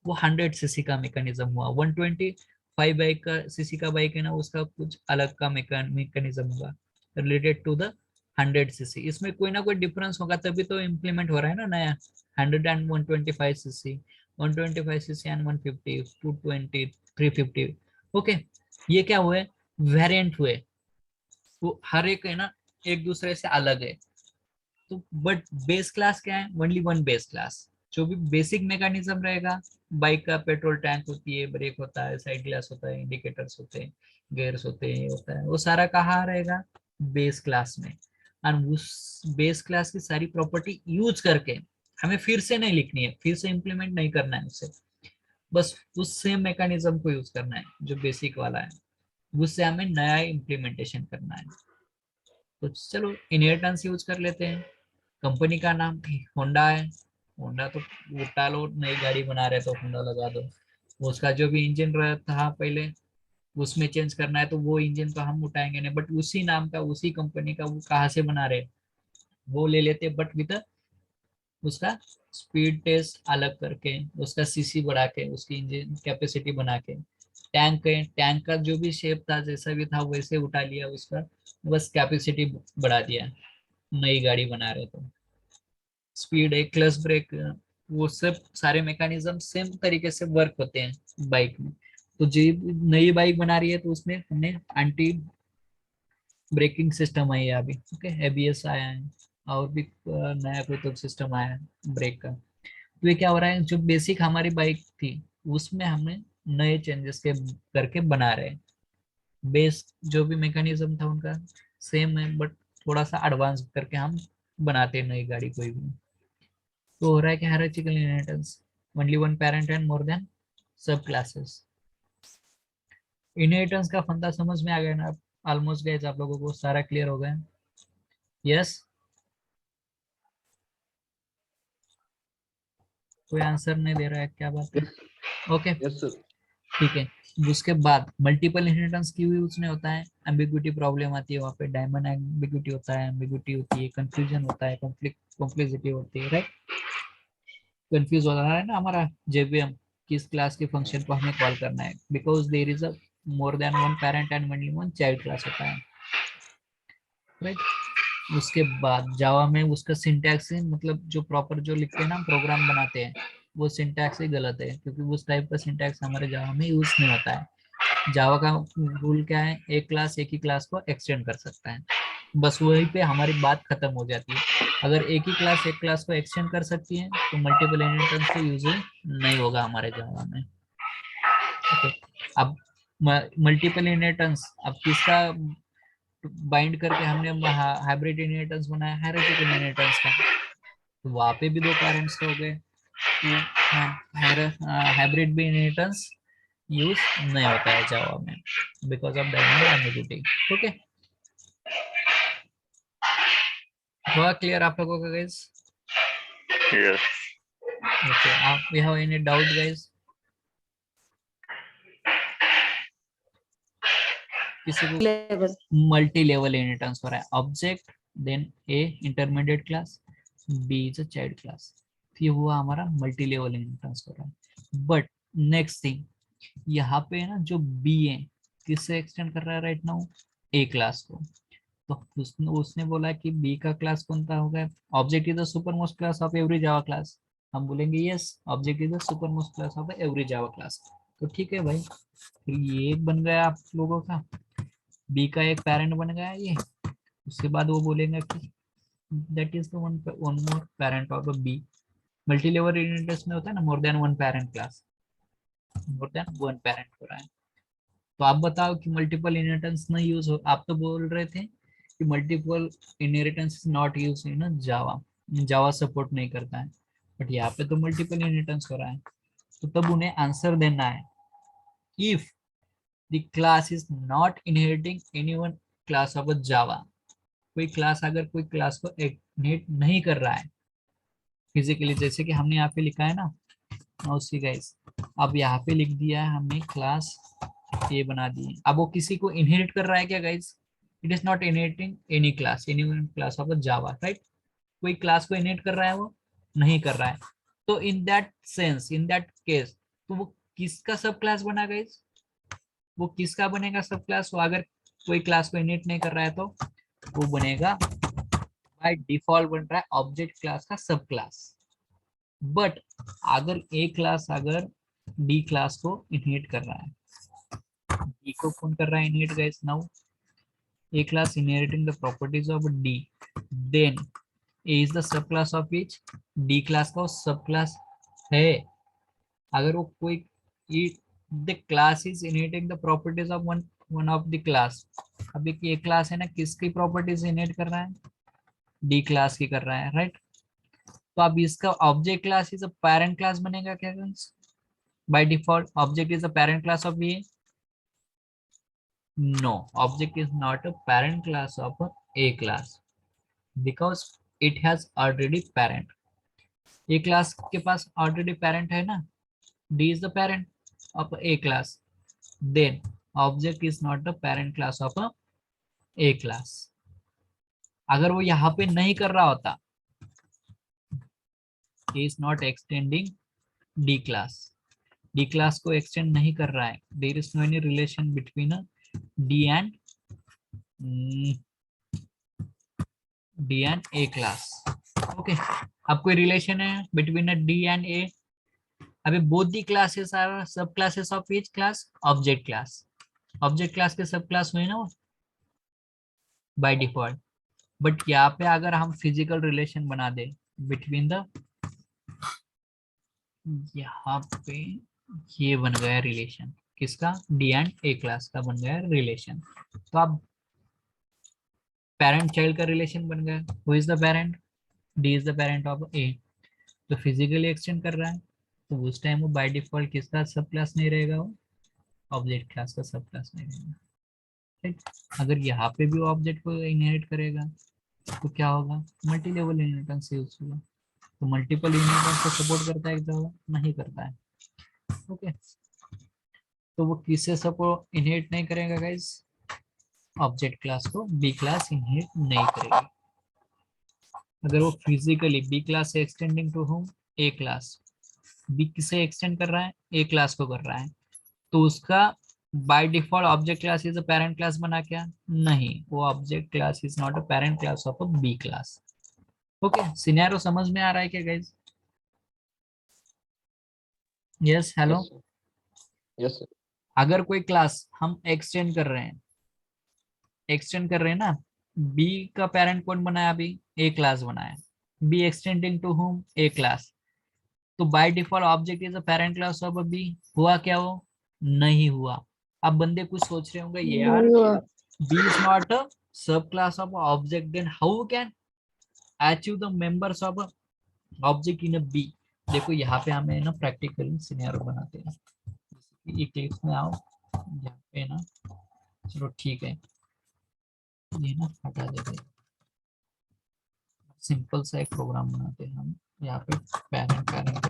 वो 100 सीसी का मैकेनिज्म हुआ। 125 बाइक का सीसी का बाइक है ना, उसका कुछ अलग का मैकेनिज्म होगा रिलेटेड टू द 100 सीसी। इसमें कोई ना कोई डिफरेंस होगा तभी तो इम्प्लीमेंट हो रहा है ना नया। 100 and 125 CC, 125 CC and 150, 220, 350, okay. ये क्या हुए, वेरिएंट हुए, वो हर एक है ना एक दूसरे से अलग है, तो बट बेस क्लास क्या है, ओनली वन बेस क्लास। जो भी बेसिक मैकेनिज्म रहेगा, बाइक का पेट्रोल टैंक होती है, ब्रेक होता है, साइड ग्लास होता है, इंडिकेटर्स होते हैं, गेयर्स होते हैं, ये होता है, वो सारा कहाँ रहेगा, बेस क्लास में। और उस बेस क्लास की सारी प्रॉपर्टी यूज करके हमें फिर से नहीं लिखनी है, फिर से इम्प्लीमेंट नहीं करना है उसे, बस उस सेम मैकेनिज्म को यूज करना है जो बेसिक वाला है, उससे हमें नया इम्प्लीमेंटेशन करना है। तो चलो इनहेरिटेंस यूज कर लेते हैं। कंपनी का नाम होंडा है, होंडा तो उठा लो, नई गाड़ी बना रहे तो होंडा लगा दो। उसका जो भी इंजन रहा था पहले, उसमें चेंज करना है तो वो इंजन तो हम उठाएंगे नहीं, बट उसी नाम का उसी कंपनी का वो कहाँ से बना रहे वो ले लेते, बट विद उसका स्पीड टेस्ट अलग करके, उसका सीसी बढ़ा के, उसकी इंजन कैपेसिटी बना के, टैंक का जो भी शेप था जैसा भी था वैसे उठा लिया उसका, बस कैपेसिटी बढ़ा दिया, नई गाड़ी बना रहे तो। स्पीड है, क्लच ब्रेक, वो सब सारे मैकेनिज्म सेम तरीके से वर्क होते हैं बाइक में। तो जो नई बाइक बना रही है तो उसमें हमने एंटी ब्रेकिंग सिस्टम आई है अभी, ओके, एबीएस आया है, और भी नया कोई तो सिस्टम आया है ब्रेक का। तो ये क्या हो रहा है, जो बेसिक हमारी बाइक थी उसमें हमने नए चेंजेस के करके बना रहे हैं। बेस जो भी मैकेनिज्म था उनका सेम है, बट थोड़ा सा एडवांस करके हम बनाते हैं नई गाड़ी कोई भी। तो हो रहा है कि hierarchical inheritance, only one parent and more than sub classes. Inheritance का फंडा समझ में आ गया ना, ऑलमोस्ट गाइस आप लोगों को सारा क्लियर हो गया? यस, कोई आंसर नहीं दे रहा है, क्या बात है? Okay, Yes, sir. ठीक है। उसके बाद मल्टीपल इनहेरिटेंस क्यों यूज नहीं होता है, एम्बिग्युइटी प्रॉब्लम आती है वहाँ पे, डायमंड एम्बिग्युइटी होता है, एम्बिग्युइटी होती है, कंफ्यूजन होता है, कॉम्प्लेक्सिटी होती है, राइट? कंफ्यूज हो रहा है ना हमारा जेवीएम, किस क्लास के फंक्शन को हमें कॉल करना है, because there is a more than one parent and only one child class होता है, राइट? उसके बाद जावा में उसका सिंटैक्स, मतलब जो प्रॉपर जो लिखते हैं ना प्रोग्राम बनाते हैं, वो सिंटैक्स ही गलत है, क्योंकि उस टाइप का सिंटैक्स हमारे जावा में यूज नहीं होता है। जावा का रूल क्या है, एक ही क्लास को एक्सटेंड कर सकता है, बस वहीं पे हमारी बात खत्म हो जाती है। अगर एक क्लास को एक्सटेंड कर सकती है तो मल्टीपल इनहेरिटेंस तो यूज नहीं होगा हमारे जावा में। ओके, अब मल्टीपल इनहेरिटेंस अब किसका बाइंड करके हमने हाइब्रिड इनहेरिटेंस बनाया, हायरार्चिकल इनहेरिटेंस का। तो वहाँ पे भी दो पेरेंट्स हो गए, हाइब्रिड भी इनहेरिटेंस यूज नहीं होता है जावा में because of dynamic ambiguity. Okay, हुआ क्लियर आप लोगों का गाइस? Yes. ओके, आप we have any doubt guys? किसी को मल्टी लेवल इनहेरिटेंस हो रहा है, object then A intermediate class, B is a child class, ये हुआ हमारा मल्टी लेवल इनहेरिटेंस हो रहा है। बट नेक्स्ट थिंग, यहाँ पे ना जो बी है किससे एक्सटेंड कर रहा है राइट नाउ, ए क्लास को। तो उसने बोला कि बी का क्लास कौन सा होगा, object is the super most class of every Java class. हम बोलेंगे yes, object is the super most class of every Java class. तो ठीक है भाई, फिर ये एक बन गया आप लोगों का, बी का एक पेरेंट बन गया ये। उसके बाद वो बोलेंगे कि that is the one more parent of B. Multi level inheritance में होता है ना more than one parent class, more than one parent हो रहा है। तो आप बताओ कि मल्टीपल इनहेरिटेंस नहीं यूज हो, आप तो बोल रहे थे कि multiple inheritance is not use in Java, Java support नहीं करता है, बट यहाँ पे तो मल्टीपल इनहेरिटेंस हो रहा है। तो तब उन्हें आंसर देना है, if the class is not inheriting any one class of Java, कोई क्लास अगर कोई क्लास को इनहेरिट नहीं कर रहा है फिजिकली, जैसे कि हमने यहाँ पे लिखा है ना, उसी गाइस अब यहाँ पे लिख दिया है हमने क्लास ये बना दी, अब वो किसी को इनहेरिट कर रहा है क्या guys? It is not inheriting any class, any class of Java, right? कोई क्लास को इनहेरिट कर रहा है वो? नहीं कर रहा है। तो in that sense, in that case, तो वो किसका सब क्लास बना गाइस? वो किसका बनेगा सब क्लास? वो अगर कोई क्लास को इनहेरिट नहीं कर रहा है तो वो बनेगा बाय डिफॉल्ट बन रहा है ऑब्जेक्ट क्लास का सब क्लास। बट अगर ए क्लास अगर डी क्लास को इनहेरिट कर रहा है, डी को कौन कर रहा है inherit guys? Now A class inheriting the properties of D, then A is the sub class of which, D class का सब क्लास है। अगर वो कोई the class is inheriting the properties of one of the class. अभी ये क्लास है ना, किसकी प्रॉपर्टीज इनहेरिट कर रहा है, डी क्लास की कर रहा है, राइट। तो अब इसका object class is a parent class बनेगा क्या friends? By default object is a parent class of A? No, object is not a parent class of A class because it has already parent. A class के पास ऑलरेडी पेरेंट है ना, D is the parent of A class, then object is not the parent class of a class। अगर वो यहाँ पे नहीं कर रहा होता, is not extending d class, d class को extend नहीं कर रहा है, there is no any relation between d and a class। okay, अब कोई relation है between d and a? अभी both the classes are sub classes of each class, object class, object class के सब क्लास हुए ना वो बाय डिफॉल्ट। बट यहाँ पे अगर हम फिजिकल रिलेशन बना दे बिटवीन द, यहाँ पे ये बन गया रिलेशन किसका, डी एंड ए क्लास का बन गया रिलेशन। तो अब पेरेंट चाइल्ड का रिलेशन बन गया, who is the parent, d is the parent of a. तो फिजिकली एक्सटेंड कर रहा है, तो उस टाइम वो बाय डिफॉल्ट किसका सब क्लास नहीं रहेगा, वो ऑब्जेक्ट क्लास का सब क्लास नहीं रहेगा, राइट। अगर यहाँ पे भी ऑब्जेक्ट को इनहेरिट करेगा तो क्या होगा, मल्टी लेवल इनहेरिटेंस यूज होगा। तो मल्टीपल इनहेरिटेंस को सपोर्ट करता है जावा? नहीं करता है। ओके, तो वो किससे सपोर्ट इनहेरिट नहीं करेगा गाइस, ऑब्जेक्ट क्लास को बी क्लास इनहेरिट नहीं करेगी। अगर वो फिजिकली बी क्लास से extending to home A class, B किसे एक्सटेंड कर रहा है, ए क्लास को कर रहा है, तो उसका by default object class is a parent class बना क्या, नहीं, वो object class is not a parent class of a B class. Okay, scenario समझ में आ रहा है क्या guys? Yes, hello. Yes, sir. अगर कोई क्लास हम एक्सटेंड कर रहे हैं, एक्सटेंड कर रहे हैं ना, बी का पेरेंट कौन बनाया, अभी ए क्लास बनाया, b extending to home A class, तो by default object is a parent class of b. हुआ क्या वो? नहीं हुआ। अब बंदे कुछ सोच रहे होंगे, ये यार B is not a subclass of object, then how can achieve the members of object in a B. देखो यहाँ पे हमें ना प्रैक्टिकल सिनेरियो बनाते हैं, इक्लिप्स में आओ, यहाँ पे ना, चलो ठीक है, ये ना हटा देते हैं, सिंपल सा एक प्रोग्राम बनाते हैं हम। यहाँ पे पेरेंट पेरेंट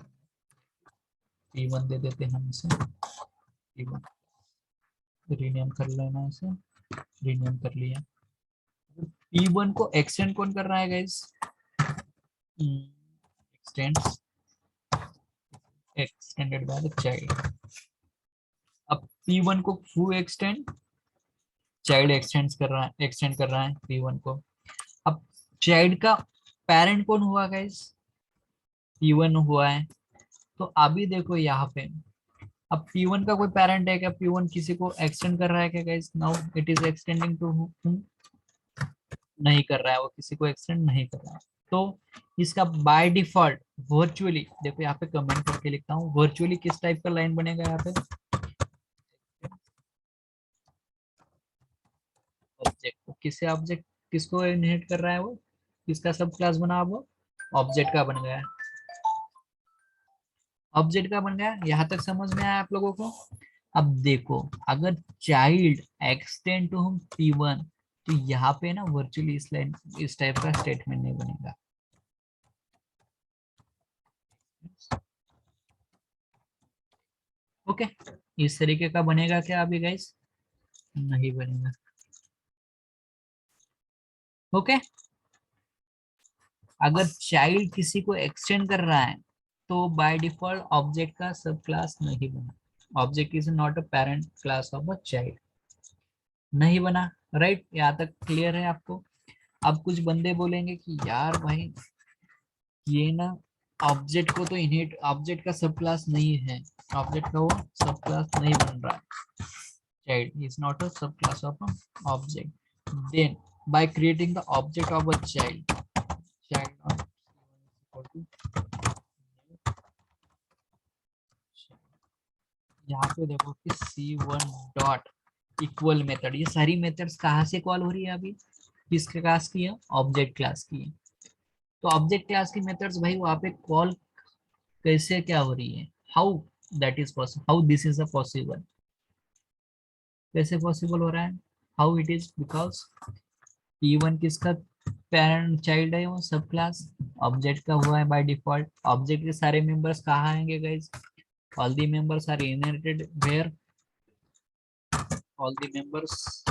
p1 दे देते हैं हम इसे, p1 रीनेम कर लेना, इसे रीनेम कर लिया। p1 को एक्सटेंड कौन कर रहा है guys, x tends extended by the child. अब p1 को फुल एक्सटेंड चाइल्ड एक्सटेंड कर रहा है p1 को। अब चाइल्ड का पेरेंट कौन हुआ गाइस, p1 हुआ है। तो अभी देखो यहाँ पे, अब p1 का कोई पेरेंट है क्या, p1 किसी को एक्सटेंड कर रहा है क्या guys, now it is extending to whom? नहीं कर रहा है, वो किसी को एक्सटेंड नहीं कर रहा है। तो इसका बाय डिफॉल्ट वर्चुअली, देखो यहाँ पे कमेंट करके लिखता हूँ, वर्चुअली किस टाइप का लाइन बनेगा यहाँ पे, ऑब्जेक्ट, किससे ऑब्जेक्ट किसको इनहेरिट कर रहा है, वो किसका सब क्लास बना, वो ऑब्जेक्ट का बन गया, ऑब्जेक्ट का बन गया। यहाँ तक समझ में आया आप लोगों को? अब देखो, अगर child extend to home p1, तो यहाँ पे ना वर्चुअली इस टाइप का स्टेटमेंट नहीं बनेगा। ओके, इस तरीके का बनेगा क्या अभी गाइस? नहीं बनेगा। ओके, अगर चाइल्ड किसी को एक्सटेंड कर रहा है तो बाय डिफॉल्ट ऑब्जेक्ट का सब क्लास नहीं बना, object is not a parent class of a child, नहीं बना, राइट। यहाँ तक क्लियर है आपको? अब कुछ बंदे बोलेंगे कि यार भाई ये ना ऑब्जेक्ट को तो इनहेरिट, ऑब्जेक्ट का सब क्लास नहीं है, ऑब्जेक्ट का वो सब क्लास नहीं बन रहा है, child is not a subclass of object, then by creating the object of a child पे देखो कि C1 डॉट इक्वल मेथड, ये सारी मेथड्स कहाँ से कॉल हो रही है अभी, किसके क्लास की है, ऑब्जेक्ट क्लास की है। तो ऑब्जेक्ट क्लास की मेथड्स भाई वहाँ पे कॉल कैसे क्या हो रही है, how that is possible, how this is a possible, कैसे पॉसिबल हो रहा है, how it is, because P1 किसका पेरेंट चाइल्ड है, वो सब क्लास ऑब्जेक्ट का हुआ है बाय डिफॉल्ट। ऑब्जेक्ट के सारे मेंबर्स कहाँ आएंगे guys, all the members are inherited where, all the members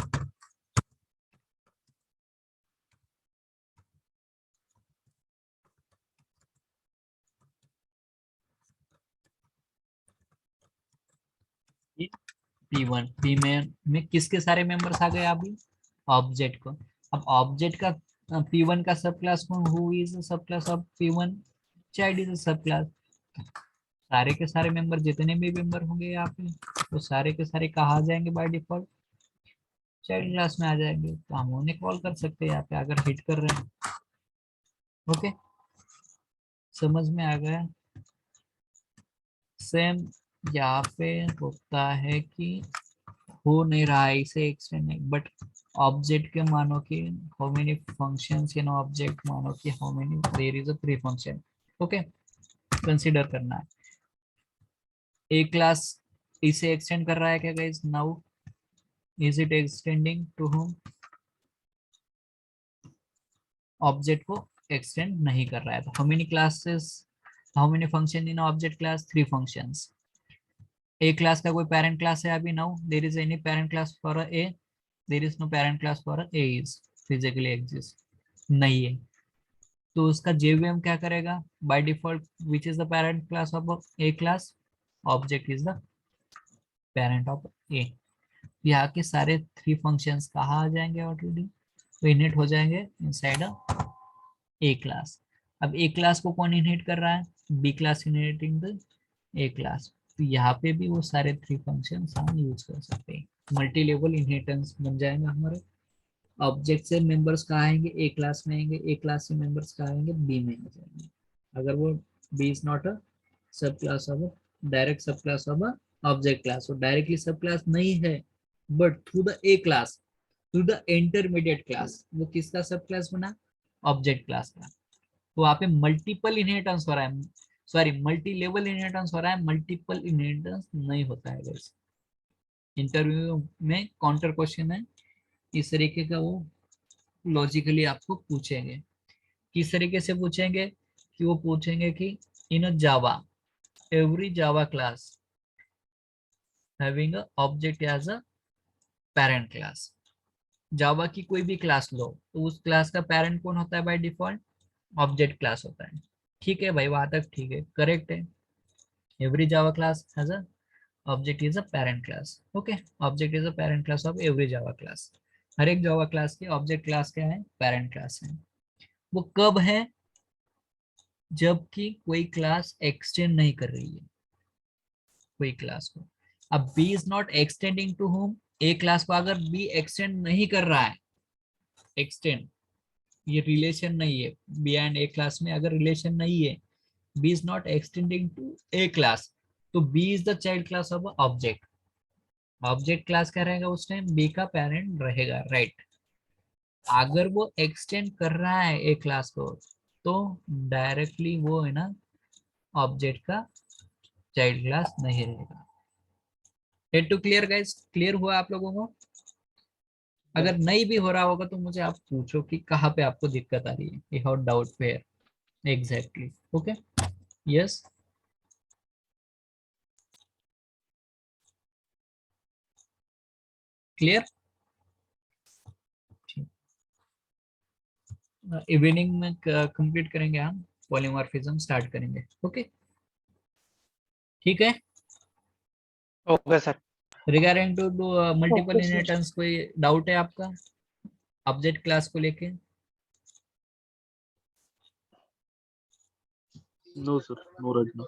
P1, P में किसके सारे मेंबर्स आ गए अभी, ऑब्जेक्ट को। अब ऑब्जेक्ट का P1 का सब क्लास कौन, हु इज सब class of P1, child is सब क्लास। सारे के सारे मेंबर जितने भी मेंबर होंगे यहाँ पे वो सारे के सारे कहाँ आ जाएंगे बाय डिफॉल्ट, चाइल्ड क्लास में आ जाएंगे। तो हम उन्हें कॉल कर सकते हैं यहाँ पे अगर हिट कर रहे हैं। ओके, समझ में आ गया। सेम यहाँ पे होता है कि हो नहीं रहा है इसे एक्सटेंड नहीं, बट ऑब्जेक्ट के मानो कि how many functions in object, मानो कि how many there is a 3 function. Okay, consider करना है। ए क्लास इसे एक्सटेंड कर रहा है क्या guys, now is it extending to whom, object को एक्सटेंड नहीं कर रहा है। तो how many classes, how many function in object class, 3 functions. A class का कोई पेरेंट क्लास है अभी, now there is any parent class for A, there is no parent class for A is physically exist, नहीं है। तो उसका जेवीएम क्या करेगा, by default which is the parent class of A class, object is the parent of a. यहाँ के सारे 3 फंक्शंस कहाँ आ जाएंगे ऑलरेडी, तो इनहेट हो जाएंगे इनसाइड ए क्लास। अब ए क्लास को कौन इनहेट कर रहा है, b class inheriting the a class. तो यहाँ पे भी वो सारे 3 फंक्शंस हम यूज कर सकते हैं, मल्टी लेवल इनहेरिटेंस बन जाएगा हमारे। ऑब्जेक्ट से मेंबर्स कहाँ आएंगे, ए क्लास में आएंगे, ए क्लास से मेंबर्स कहाँ आएंगे, बी में आ जाएंगे। अगर वो B is not a subclass of direct सब क्लास ऑफ ऑब्जेक्ट क्लास, वो डायरेक्टली सब क्लास नहीं है, but through the a class, through the intermediate class वो किसका सब क्लास बना, ऑब्जेक्ट क्लास का। तो वहाँ पे मल्टीपल इनहेरिटेंस हो रहा है, सॉरी मल्टी लेवल इनहेरिटेंस हो रहा है, मल्टीपल इनहेरिटेंस नहीं होता है। वैसे इंटरव्यू में काउंटर क्वेश्चन है इस तरीके का, वो लॉजिकली आपको पूछेंगे। किस तरीके से पूछेंगे, कि वो पूछेंगे कि in a Java every Java class having a object as a parent class. Java की कोई भी क्लास लो तो उस क्लास का पेरेंट कौन होता है बाय डिफॉल्ट, ऑब्जेक्ट क्लास होता है। ठीक है भाई, वहां तक ठीक है, करेक्ट है। Every Java class has a object is a parent class. Okay, object is a parent class of every Java class. हर एक जावा क्लास के ऑब्जेक्ट क्लास क्या है, पेरेंट क्लास है। वो कब है, जबकि कोई क्लास एक्सटेंड नहीं कर रही है कोई क्लास को। अब B is not extending to home, A class को अगर बी एक्सटेंड नहीं कर रहा है, एक्सटेंड ये रिलेशन नहीं है, बी एंड ए क्लास में अगर रिलेशन नहीं है, b is not extending to a class, तो b is the child class of object. Object class क्या रहेगा उस टाइम, बी का पेरेंट रहेगा, राइट। अगर वो एक्सटेंड कर रहा है ए क्लास को तो डायरेक्टली वो है ना ऑब्जेक्ट का चाइल्ड क्लास नहीं रहेगा। Head to clear guys, clear हुआ आप लोगों को? अगर नहीं भी हो रहा होगा तो मुझे आप पूछो कि कहाँ पे आपको दिक्कत आ रही है, you have doubt where exactly. Okay, yes, clear. Evening में कंप्लीट करेंगे हम, पॉलीमॉर्फिज्म स्टार्ट करेंगे। ओके, ठीक है। Okay sir. Regarding to multiple Okay, sir. Inheritance कोई डाउट है आपका ऑब्जेक्ट क्लास को लेके? No, sir. No, right now.